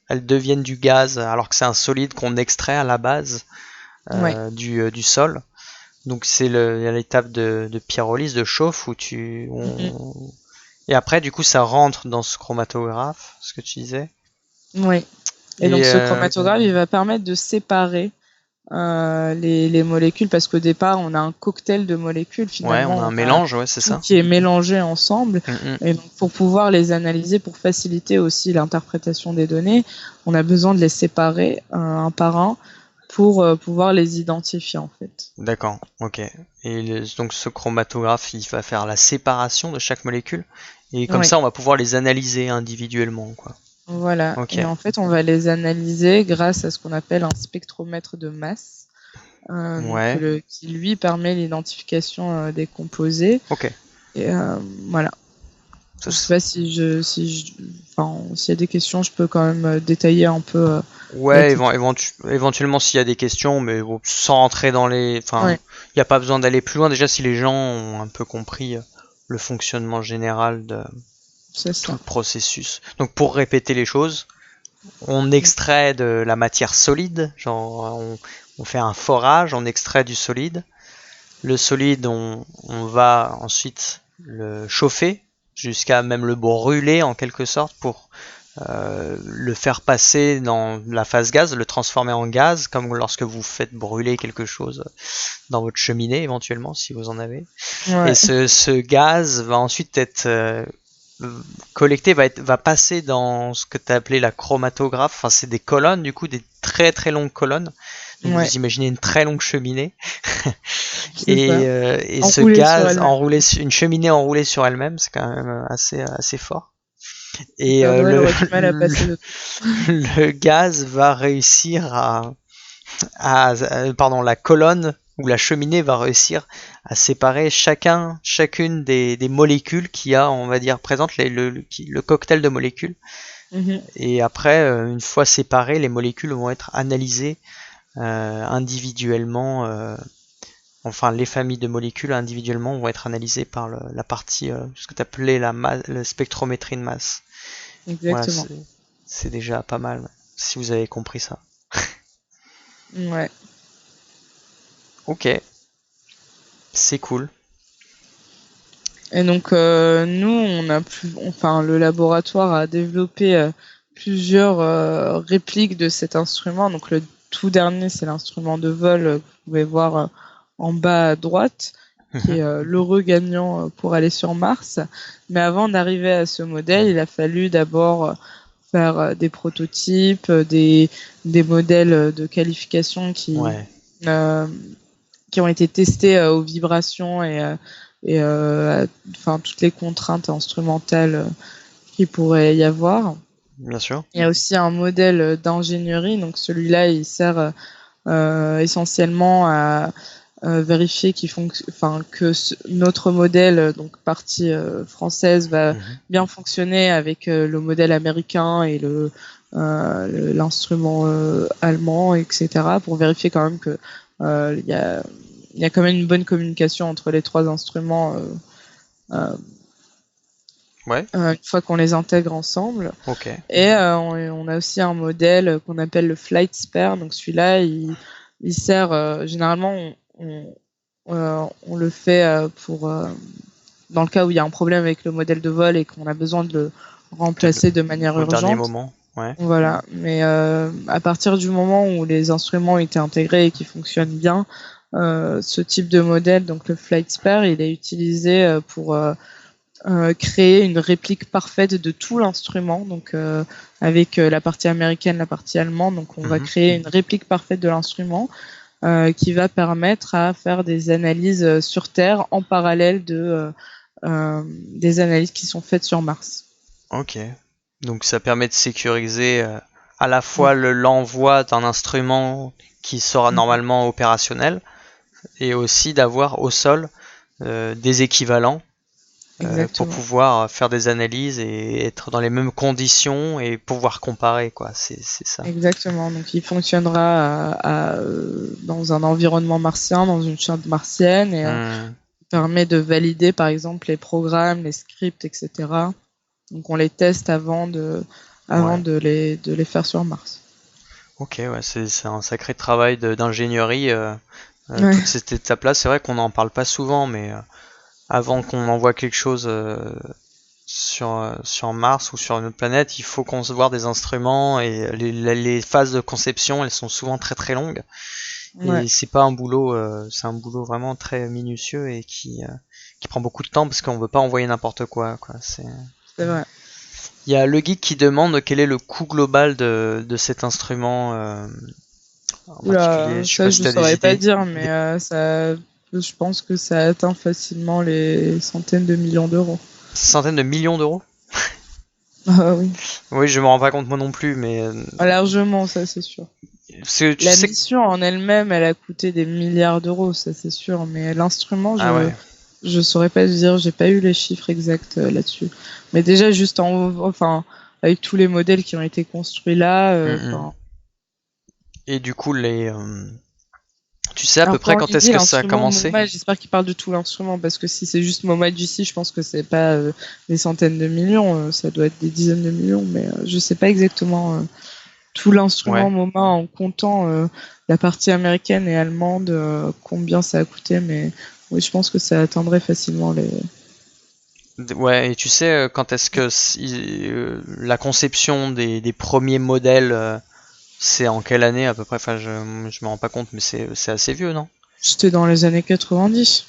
elle devienne du gaz, alors que c'est un solide qu'on extrait à la base du sol. Donc c'est l'étape de pyrolyse, de chauffe où et après du coup ça rentre dans ce chromatographe, ce que tu disais. Oui. Et donc ce chromatographe, il va permettre de séparer les molécules, parce qu'au départ on a un cocktail de molécules finalement. On a un mélange, c'est ça. Qui est mélangé ensemble. Et donc pour pouvoir les analyser, pour faciliter aussi l'interprétation des données, on a besoin de les séparer un par un pour pouvoir les identifier en fait. D'accord, ok. Et donc ce chromatographe, il va faire la séparation de chaque molécule, et comme ça on va pouvoir les analyser individuellement, quoi. Voilà, et en fait on va les analyser grâce à ce qu'on appelle un spectromètre de masse, qui lui permet l'identification des composés. Et voilà. Je sais pas s'il y a des questions, je peux quand même détailler un peu. Éventuellement s'il y a des questions, mais bon, sans rentrer dans les... il n'y a pas besoin d'aller plus loin, déjà si les gens ont un peu compris le fonctionnement général de tout le processus. Donc pour répéter les choses, on extrait de la matière solide, genre on fait un forage, on extrait du solide. Le solide, on va ensuite le chauffer jusqu'à même le brûler en quelque sorte pour le faire passer dans la phase gaz, le transformer en gaz, comme lorsque vous faites brûler quelque chose dans votre cheminée éventuellement si vous en avez. Et ce gaz va ensuite être collecté, va passer dans ce que tu as appelé la chromatographe. Enfin, c'est des colonnes, du coup, des très très longues colonnes. Donc vous imaginez une très longue cheminée. Et ce gaz une cheminée enroulée sur elle-même, c'est quand même assez fort. Et le gaz va réussir la colonne ou la cheminée va réussir à séparer chacune des molécules qu'il y a, on va dire, présentes, le cocktail de molécules. Et après, une fois séparées, les molécules vont être analysées individuellement. Enfin, les familles de molécules individuellement vont être analysées par la partie, ce que tu appelais la spectrométrie de masse. Exactement. Voilà, c'est déjà pas mal, si vous avez compris ça. Ouais. Ok. C'est cool. Et donc nous, le laboratoire a développé plusieurs répliques de cet instrument. Donc le tout dernier, c'est l'instrument de vol que vous pouvez voir en bas à droite, qui est l'heureux gagnant pour aller sur Mars. Mais avant d'arriver à ce modèle, il a fallu d'abord faire des prototypes, des modèles de qualification qui ont été testés aux vibrations et toutes les contraintes instrumentales qu'il pourrait y avoir. Bien sûr. Il y a aussi un modèle d'ingénierie, donc celui-là il sert essentiellement à vérifier que notre modèle, donc partie française, va bien fonctionner avec le modèle américain et l'instrument allemand, etc. pour vérifier quand même que il y a quand même une bonne communication entre les trois instruments une fois qu'on les intègre ensemble. Et on a aussi un modèle qu'on appelle le flight spare. Donc celui-là, il sert généralement, on le fait pour dans le cas où il y a un problème avec le modèle de vol et qu'on a besoin de le remplacer de manière Au dernier urgente. moment, ouais. Voilà, mais à partir du moment où les instruments étaient intégrés et qui fonctionnent bien, ce type de modèle, donc le Flight Spare, il est utilisé pour créer une réplique parfaite de tout l'instrument, donc avec la partie américaine, la partie allemande, donc on va créer une réplique parfaite de l'instrument qui va permettre à faire des analyses sur Terre en parallèle des analyses qui sont faites sur Mars. Ok. Donc ça permet de sécuriser à la fois l'envoi d'un instrument qui sera normalement opérationnel et aussi d'avoir au sol des équivalents pour pouvoir faire des analyses et être dans les mêmes conditions et pouvoir comparer, quoi. C'est ça. Exactement. Donc il fonctionnera dans un environnement martien, dans une chambre martienne et permet de valider par exemple les programmes, les scripts, etc. Donc on les teste avant de les faire sur Mars. Ok, ouais, c'est un sacré travail d'ingénierie. Toute cette étape-là, c'est vrai qu'on n'en parle pas souvent, mais avant qu'on envoie quelque chose sur Mars ou sur une autre planète, il faut concevoir des instruments et les phases de conception, elles sont souvent très très longues. Et c'est pas un boulot, c'est un boulot vraiment très minutieux et qui prend beaucoup de temps parce qu'on veut pas envoyer n'importe quoi. C'est vrai. Il y a le geek qui demande quel est le coût global de cet instrument en particulier. Je ne saurais pas dire, mais je pense que ça atteint facilement les centaines de millions d'euros. Centaines de millions d'euros? Ah oui. Oui, je me rends pas compte moi non plus, mais largement, ça c'est sûr. La mission en elle-même, elle a coûté des milliards d'euros, ça c'est sûr, mais l'instrument, je saurais pas dire, j'ai pas eu les chiffres exacts là-dessus. Mais déjà juste avec tous les modèles qui ont été construits là. Et du coup, tu sais à peu près quand est-ce que ça a commencé? J'espère qu'il parle de tout l'instrument, parce que si c'est juste MoMA d'ici, je pense que c'est pas des centaines de millions, ça doit être des dizaines de millions, mais je sais pas exactement tout l'instrument MoMA en comptant la partie américaine et allemande, combien ça a coûté, mais oui, je pense que ça atteindrait facilement les... Ouais, et tu sais quand est-ce que la conception des premiers modèles, c'est en quelle année à peu près? Enfin, je me rends pas compte, mais c'est assez vieux, non? C'était dans les années 90.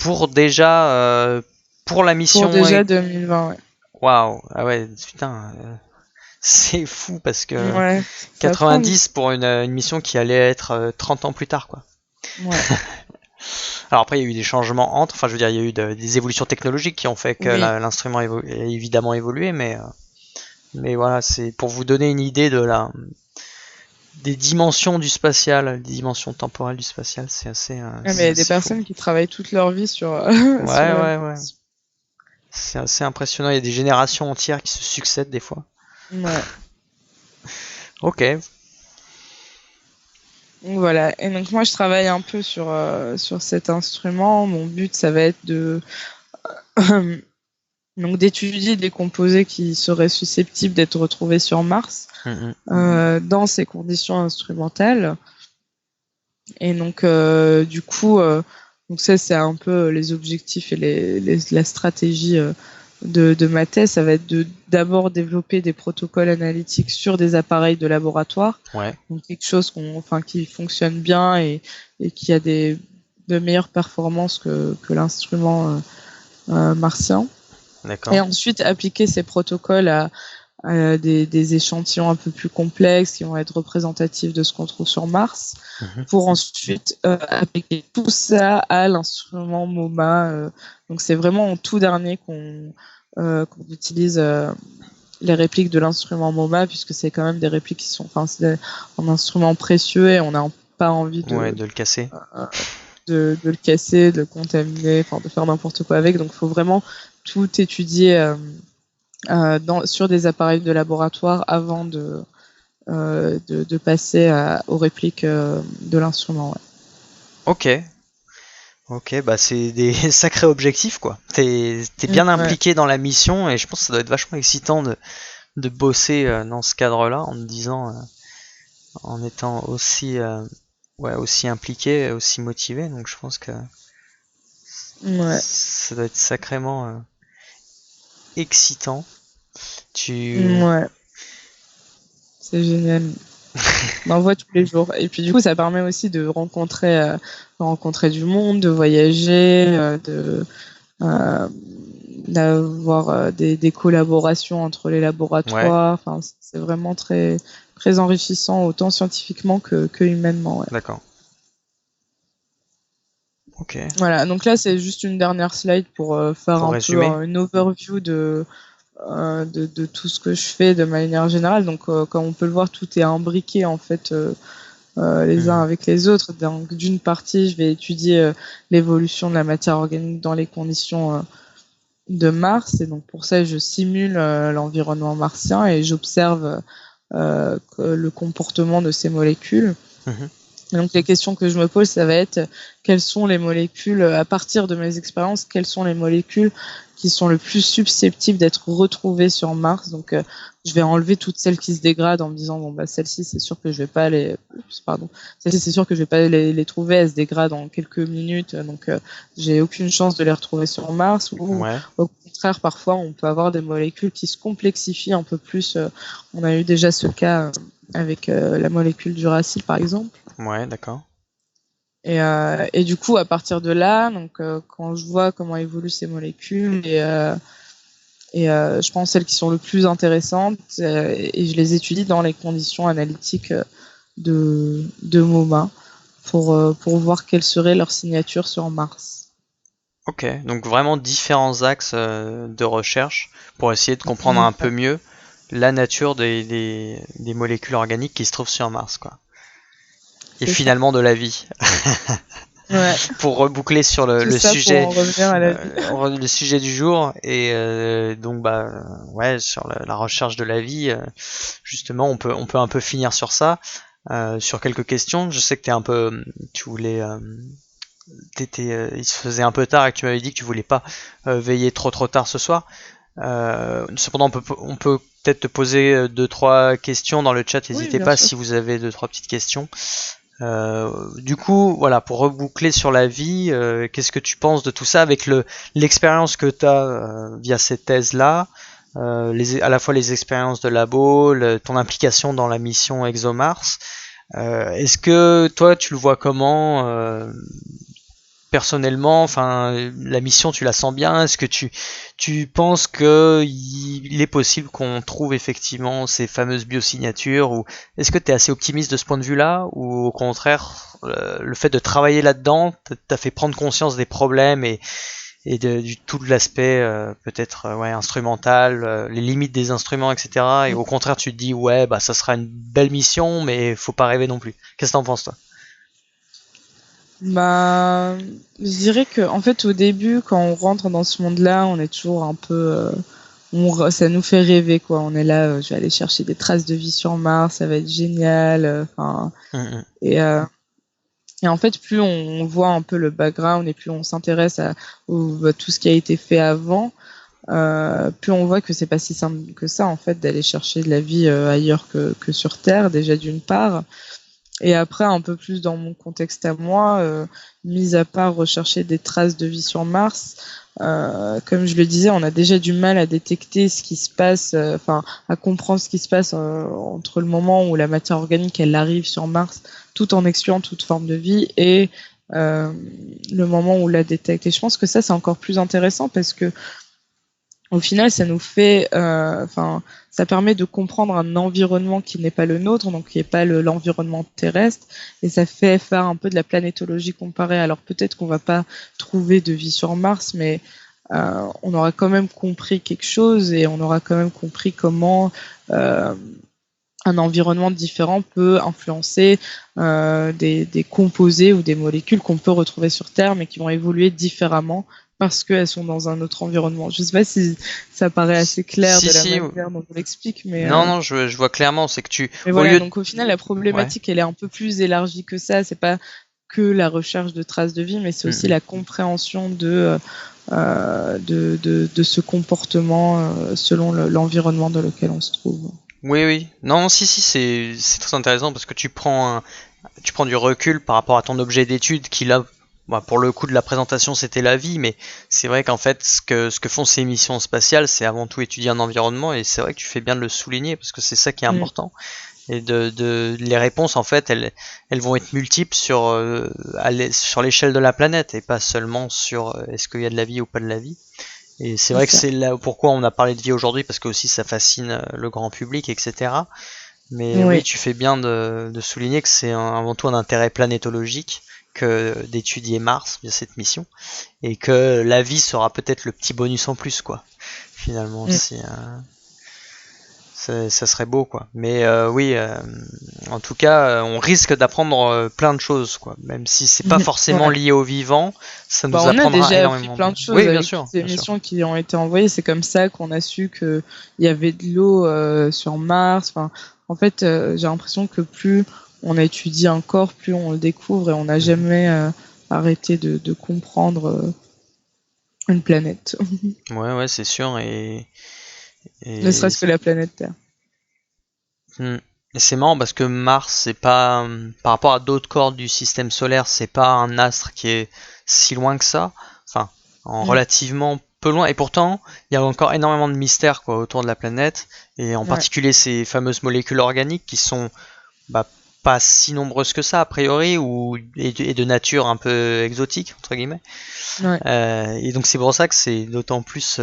Pour déjà, pour la mission... Pour déjà 2020, ouais. Waouh, ah ouais, putain... c'est fou parce que 90 pour une mission qui allait être 30 ans plus tard, quoi. Ouais. Alors après, il y a eu des changements entre, enfin je veux dire, il y a eu des évolutions technologiques qui ont fait que l'instrument a évidemment évolué, mais voilà, c'est pour vous donner une idée des dimensions du spatial, des dimensions temporelles du spatial, c'est assez... mais il y a des personnes qui travaillent toute leur vie sur... ouais. C'est assez impressionnant, il y a des générations entières qui se succèdent des fois. Ouais. Ok. Voilà, et donc moi je travaille un peu sur cet instrument. Mon but, ça va être donc d'étudier des composés qui seraient susceptibles d'être retrouvés sur Mars dans ces conditions instrumentales. Et donc du coup, donc ça c'est un peu les objectifs et la stratégie de ma thèse. Ça va être d'abord développer des protocoles analytiques sur des appareils de laboratoire. Donc quelque chose qui fonctionne bien et qui a de meilleures performances que l'instrument martien. Et ensuite appliquer ces protocoles à des échantillons un peu plus complexes qui vont être représentatifs de ce qu'on trouve sur Mars, pour ensuite appliquer tout ça à l'instrument MoMA. Donc c'est vraiment en tout dernier qu'on utilise les répliques de l'instrument MoMA, puisque c'est quand même des répliques qui sont, c'est un instrument précieux et on n'a pas envie de le casser. De le casser, de le contaminer, de faire n'importe quoi avec. Donc il faut vraiment tout étudier sur des appareils de laboratoire avant de passer aux répliques de l'instrument. Ouais. Ok, bah c'est des sacrés objectifs, quoi. T'es bien impliqué dans la mission et je pense que ça doit être vachement excitant de bosser dans ce cadre-là en me disant, en étant aussi aussi impliqué, aussi motivé. Donc je pense que ça doit être sacrément excitant. Ouais, c'est génial. On en voit tous les jours. Et puis du coup, ça permet aussi de rencontrer du monde, de voyager, d'avoir des collaborations entre les laboratoires. Enfin, c'est vraiment très, très enrichissant, autant scientifiquement que humainement. D'accord. Ok. Voilà, donc là, c'est juste une dernière slide pour faire un résumer. peu une overview de tout ce que je fais de manière générale. Donc, comme on peut le voir, tout est imbriqué en fait les uns avec les autres. Donc, d'une partie, je vais étudier l'évolution de la matière organique dans les conditions de Mars, et donc pour ça, je simule l'environnement martien et j'observe le comportement de ces molécules. Et donc les questions que je me pose, ça va être quelles sont les molécules, à partir de mes expériences, quelles sont les molécules qui sont le plus susceptibles d'être retrouvées sur Mars. Donc je vais enlever toutes celles qui se dégradent en me disant bon bah celle-ci c'est sûr que je vais pas les trouver, elles se dégradent en quelques minutes, donc j'ai aucune chance de les retrouver sur Mars. Ou au contraire, parfois on peut avoir des molécules qui se complexifient un peu plus. On a eu déjà ce cas avec la molécule d'uracil par exemple. Ouais, d'accord. Et du coup, à partir de là, donc quand je vois comment évoluent ces molécules et je prends celles qui sont le plus intéressantes et je les étudie dans les conditions analytiques de MoMA pour voir quelle serait leur signature sur Mars. Ok, donc vraiment différents axes de recherche pour essayer de comprendre un peu mieux la nature des molécules organiques qui se trouvent sur Mars, quoi. Et finalement de la vie. Ouais. Pour reboucler sur le sujet, pour en revenir à la vie. le sujet du jour, et donc sur la recherche de la vie, justement, on peut un peu finir sur ça, sur quelques questions. Je sais que tu voulais, il se faisait un peu tard et que tu m'avais dit que tu voulais pas veiller trop tard ce soir. Cependant, on peut peut-être te poser 2-3 questions dans le chat. N'hésitez pas si vous avez 2-3 petites questions. Du coup, voilà, pour reboucler sur la vie, qu'est-ce que tu penses de tout ça avec l'expérience que tu as via cette thèse-là, à la fois les expériences de labo, ton implication dans la mission ExoMars. Est-ce que toi, tu le vois comment personnellement, enfin, la mission, tu la sens bien? Est-ce que tu penses que il est possible qu'on trouve effectivement ces fameuses biosignatures, ou est-ce que tu es assez optimiste de ce point de vue-là, ou au contraire, le fait de travailler là-dedans t'a fait prendre conscience des problèmes et tout l'aspect peut-être instrumental, les limites des instruments, etc. Et au contraire, tu te dis ça sera une belle mission, mais faut pas rêver non plus. Qu'est-ce que t'en penses, toi? Je dirais que en fait au début, quand on rentre dans ce monde-là, on est toujours un peu ça nous fait rêver, quoi. On est là, je vais aller chercher des traces de vie sur Mars, ça va être génial. Et en fait, plus on voit un peu le background et plus on s'intéresse à tout ce qui a été fait avant, plus on voit que c'est pas si simple que ça en fait d'aller chercher de la vie ailleurs que sur Terre, déjà d'une part. Et après, un peu plus dans mon contexte à moi, mis à part rechercher des traces de vie sur Mars, comme je le disais, on a déjà du mal à détecter ce qui se passe, à comprendre ce qui se passe entre le moment où la matière organique elle arrive sur Mars, tout en excluant toute forme de vie, et le moment où on la détecte. Et je pense que ça, c'est encore plus intéressant parce que au final, ça nous fait, ça permet de comprendre un environnement qui n'est pas le nôtre, donc qui n'est pas l'environnement terrestre, et ça fait faire un peu de la planétologie comparée. Alors peut-être qu'on va pas trouver de vie sur Mars, mais on aura quand même compris quelque chose, et on aura quand même compris comment un environnement différent peut influencer des composés ou des molécules qu'on peut retrouver sur Terre, mais qui vont évoluer différemment parce qu'elles sont dans un autre environnement. Je sais pas si ça paraît assez clair la manière dont on l'explique, mais... Non, je vois clairement, c'est que tu... Mais voilà, donc au final, la problématique, elle est un peu plus élargie que ça. C'est pas que la recherche de traces de vie, mais c'est aussi la compréhension de ce comportement selon l'environnement dans lequel on se trouve. Oui, oui. Non, si, si, c'est très intéressant parce que tu prends du recul par rapport à ton objet d'étude qui là, bah, pour le coup de la présentation, c'était la vie, mais c'est vrai qu'en fait, ce que font ces missions spatiales, c'est avant tout étudier un environnement et c'est vrai que tu fais bien de le souligner parce que c'est ça qui est Mm. important. Et les réponses, en fait, elles vont être multiples sur l'échelle de la planète et pas seulement sur est-ce qu'il y a de la vie ou pas de la vie. Et c'est C'est vrai que ça. c'est là pourquoi on a parlé de vie aujourd'hui, parce que aussi ça fascine le grand public, etc. Mais oui, Oui, tu fais bien de souligner que c'est avant tout un intérêt planétologique que d'étudier Mars via cette mission, et que la vie sera peut-être le petit bonus en plus, quoi. Finalement, mm. si ça serait beau, quoi. Mais oui, en tout cas, on risque d'apprendre plein de choses, quoi. Même si c'est pas forcément Ouais. lié au vivant, ça Bah, nous on a apprendra déjà appris énormément de. plein de choses Oui, bien avec sûr, toutes les bien sûr. missions qui ont été envoyées. C'est comme ça qu'on a su qu'il y avait de l'eau sur Mars. Enfin, en fait, j'ai l'impression que plus on étudie un corps, plus on le découvre et on n'a Mhm. jamais arrêté de comprendre une planète. Ouais, ouais, c'est sûr. Ne Et serait-ce que la planète Terre. hmm. Et c'est marrant parce que Mars, c'est pas, par rapport à d'autres corps du système solaire, c'est pas un astre qui est si loin que ça. Enfin, en Mm. relativement peu loin. Et pourtant, il y a encore énormément de mystères, quoi, autour de la planète. Et en Ouais. particulier ces fameuses molécules organiques qui sont, bah, pas si nombreuses que ça, a priori, et de nature un peu exotique, entre guillemets. Ouais. Et donc c'est pour ça que c'est d'autant plus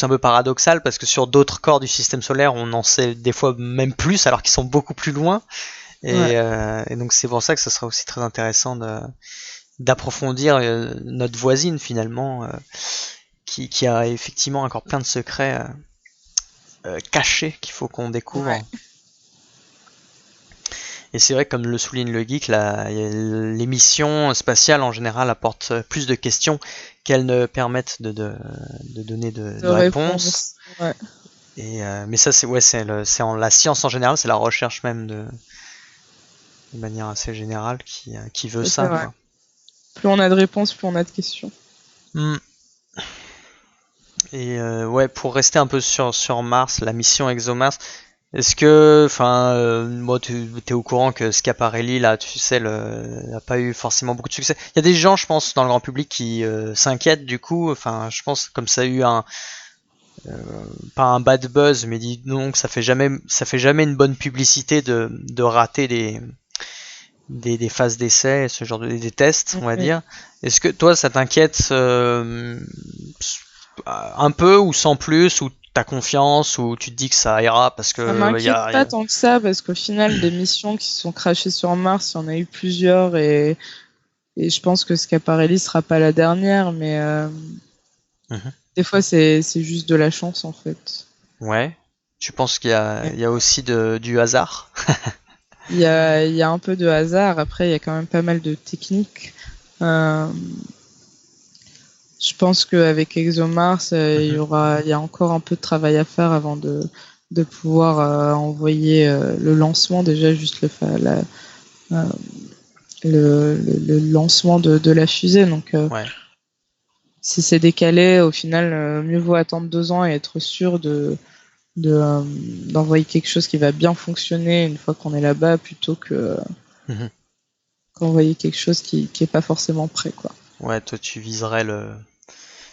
un peu paradoxal parce que sur d'autres corps du système solaire, on en sait des fois même plus alors qu'ils sont beaucoup plus loin. Ouais. Et donc c'est pour ça que ce sera aussi très intéressant d'approfondir notre voisine finalement, qui a effectivement encore plein de secrets cachés qu'il faut qu'on découvre. Ouais. Et c'est vrai, comme le souligne le geek, les missions spatiales en général apportent plus de questions qu'elles ne permettent de donner De de réponses. réponse. Ouais. Mais ça, c'est ouais, c'est en la science en général, c'est la recherche même de manière assez générale qui veut C'est ça, vrai. quoi. Plus on a de réponses, plus on a de questions. Hmm. Et ouais, pour rester un peu sur Mars, la mission ExoMars, est-ce que, enfin, moi, tu es au courant que Schiaparelli, là, tu sais, n'a pas eu forcément beaucoup de succès. Il y a des gens, je pense, dans le grand public qui s'inquiètent du coup. Enfin, je pense comme ça a eu pas un bad buzz, mais dis donc, ça fait jamais une bonne publicité de rater des phases d'essai, ce genre des tests, on va Oui. dire. Est-ce que toi, ça t'inquiète un peu ou sans plus, ou t'as confiance, ou tu te dis que ça ira parce Ça que m'inquiète pas tant que ça parce qu'au final, des missions qui se sont crashées sur Mars, il y en a eu plusieurs et je pense que Schiaparelli sera pas la dernière, mais Mhm. des fois c'est juste de la chance en fait. Ouais. Tu penses Et il y a aussi du hasard? il y a un peu de hasard. Après, il y a quand même pas mal de techniques. Euh, je pense qu'avec ExoMars, Mhm. il y a encore un peu de travail à faire avant de pouvoir envoyer le lancement déjà juste euh, le lancement de la fusée. Donc, Ouais. si c'est décalé, au final, mieux vaut attendre 2 ans et être sûr de, euh, d'envoyer quelque chose qui va bien fonctionner une fois qu'on est là-bas plutôt que Mhm. qu'envoyer quelque chose qui est pas forcément prêt, quoi. Ouais, toi tu viserais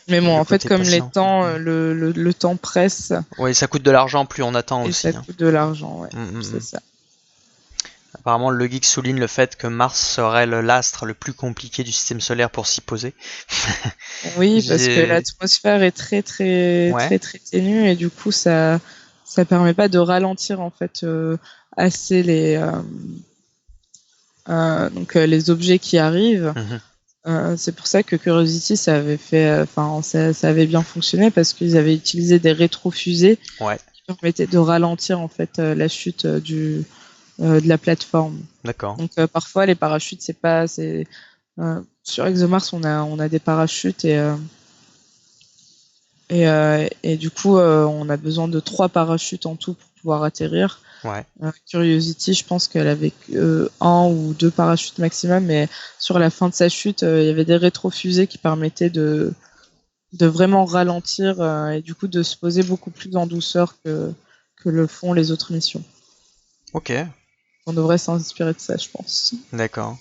Mais bon, le en fait, côté comme les patient. temps, le temps presse Ouais, ça coûte de l'argent, plus on attend et ça aussi, hein. coûte de l'argent, ouais, Mm, mm, c'est mm. ça. Apparemment, le geek souligne le fait que Mars serait l'astre le plus compliqué du système solaire pour s'y poser. Oui, parce que J'ai... l'atmosphère est très très Ouais. très très ténue et du coup ça permet pas de ralentir en fait assez les objets qui arrivent. Mhm. C'est pour ça que Curiosity ça avait fait enfin ça avait bien fonctionné parce qu'ils avaient utilisé des rétrofusées Ouais, qui permettaient de ralentir en fait la chute de la plateforme. d'accord. Donc parfois les parachutes c'est sur ExoMars on a des parachutes et du coup, on a besoin de 3 parachutes en tout pour pouvoir atterrir. Ouais. Curiosity, je pense qu'elle avait 1 ou 2 parachutes maximum, mais sur la fin de sa chute, il y avait des rétrofusées qui permettaient de vraiment ralentir et du coup de se poser beaucoup plus en douceur que le font les autres missions. Ok, On devrait s'inspirer de ça, je pense. d'accord.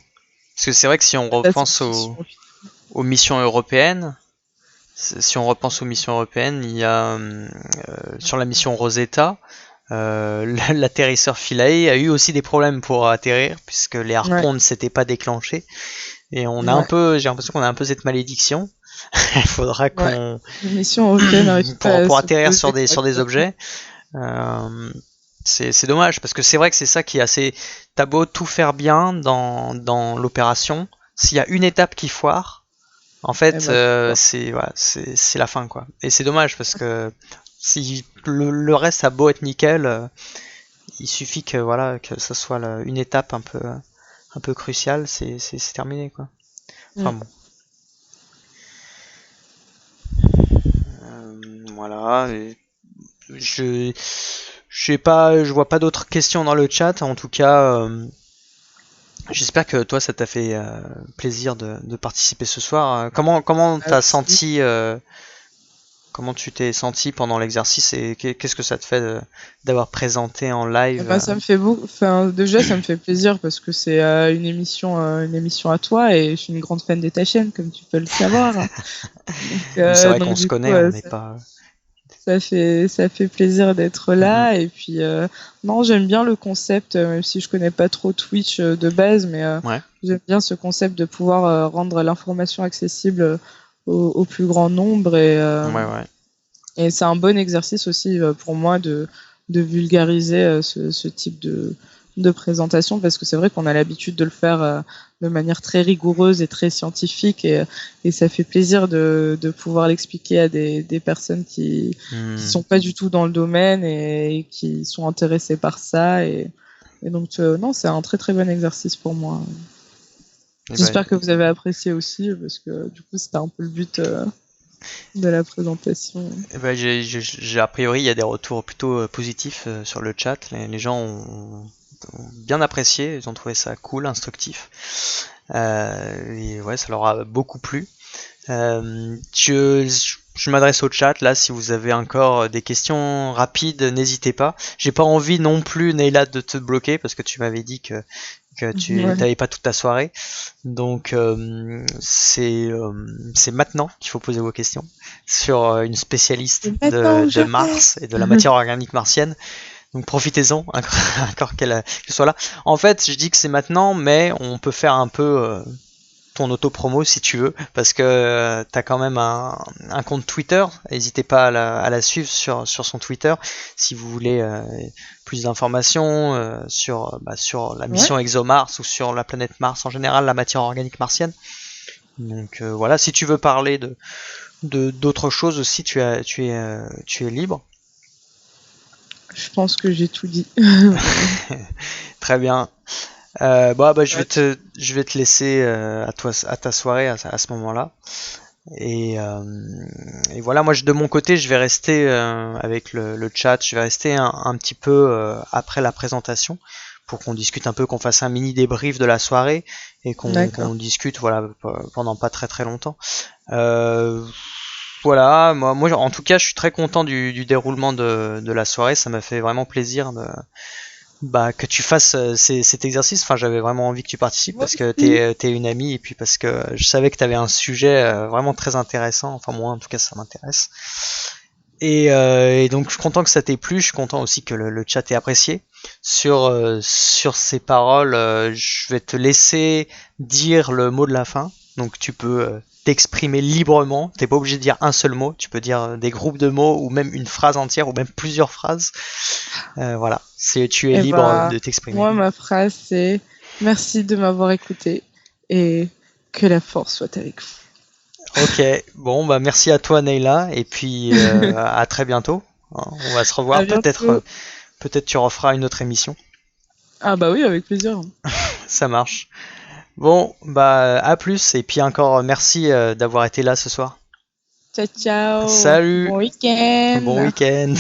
Parce que c'est vrai que si on La repense science-fiction. aux missions européennes, il y a sur la mission Rosetta, l'atterrisseur Philae a eu aussi des problèmes pour atterrir puisque les harpons ne s'étaient pas déclenchés. Et on a j'ai l'impression qu'on a un peu cette malédiction. Il faudra qu'on Les missions européennes n'arrivent pas pour à atterrir se poser sur des objets. C'est dommage parce que c'est vrai que c'est ça qui est assez. T'as beau tout faire bien dans l'opération, s'il y a une étape qui foire, en fait, c'est la fin quoi. Et c'est dommage parce que si le reste a beau être nickel, il suffit que voilà que ça soit une étape un peu cruciale, c'est terminé quoi. Enfin bon. Voilà. Je vois pas d'autres questions dans le chat. En tout cas, j'espère que toi, ça t'a fait plaisir de participer ce soir. Comment t'as senti, comment tu t'es senti pendant l'exercice et qu'est-ce que ça te fait d'avoir présenté en live? Ça me fait déjà, ça me fait plaisir parce que c'est une émission à toi et je suis une grande fan de ta chaîne, comme tu peux le savoir. C'est vrai qu'on se connaît, on n'est pas. Ça fait plaisir d'être là et puis non, j'aime bien le concept, même si je connais pas trop Twitch de base, mais j'aime bien ce concept de pouvoir rendre l'information accessible au plus grand nombre et c'est un bon exercice aussi pour moi de vulgariser ce type de présentation parce que c'est vrai qu'on a l'habitude de le faire de manière très rigoureuse et très scientifique et ça fait plaisir de pouvoir l'expliquer à des personnes qui sont pas du tout dans le domaine et qui sont intéressées par ça et donc non, c'est un très très bon exercice pour moi. J'espère que vous avez apprécié aussi parce que du coup c'était un peu le but de la présentation. A priori, il y a des retours plutôt positifs sur le chat. Les gens ont bien apprécié, ils ont trouvé ça cool, instructif. Et ouais, ça leur a beaucoup plu. Je m'adresse au chat là, si vous avez encore des questions rapides, n'hésitez pas. J'ai pas envie non plus, Neila, de te bloquer parce que tu m'avais dit que tu n'avais pas toute ta soirée. Donc c'est maintenant qu'il faut poser vos questions sur une spécialiste de Mars et de la matière organique martienne. Donc profitez-en encore qu'elle soit là. En fait, je dis que c'est maintenant, mais on peut faire un peu ton auto-promo si tu veux, parce que tu as quand même un compte Twitter. N'hésitez pas à la suivre sur son Twitter si vous voulez plus d'informations sur la mission ExoMars ou sur la planète Mars en général, la matière organique martienne. Donc voilà, si tu veux parler d'autres choses aussi, tu es libre. Je pense que j'ai tout dit. Très bien. Je vais te laisser à ta soirée à ce moment-là. Et voilà, moi de mon côté, je vais rester avec le chat. Je vais rester un petit peu après la présentation pour qu'on discute un peu, qu'on fasse un mini débrief de la soirée et qu'on discute pendant pas très très longtemps. Voilà, moi en tout cas, je suis très content du déroulement de la soirée. Ça m'a fait vraiment plaisir que tu fasses cet exercice. Enfin, j'avais vraiment envie que tu participes parce que t'es une amie et puis parce que je savais que t'avais un sujet vraiment très intéressant. Enfin, moi, en tout cas, ça m'intéresse. Et donc, je suis content que ça t'ait plu. Je suis content aussi que le chat ait apprécié. Sur ces paroles, je vais te laisser dire le mot de la fin. Donc, tu peux t'exprimer librement. T'es pas obligé de dire un seul mot. Tu peux dire des groupes de mots ou même une phrase entière ou même plusieurs phrases. Voilà, tu es libre de t'exprimer. Moi, ma phrase, c'est merci de m'avoir écouté et que la force soit avec vous. Ok, bon, merci à toi, Neila, et puis à très bientôt. On va se revoir. Peut-être tu referas une autre émission. Ah bah oui, avec plaisir. Ça marche. Bon, à plus, et puis encore merci d'avoir été là ce soir. Ciao, ciao. Salut. Bon week-end. Bon week-end.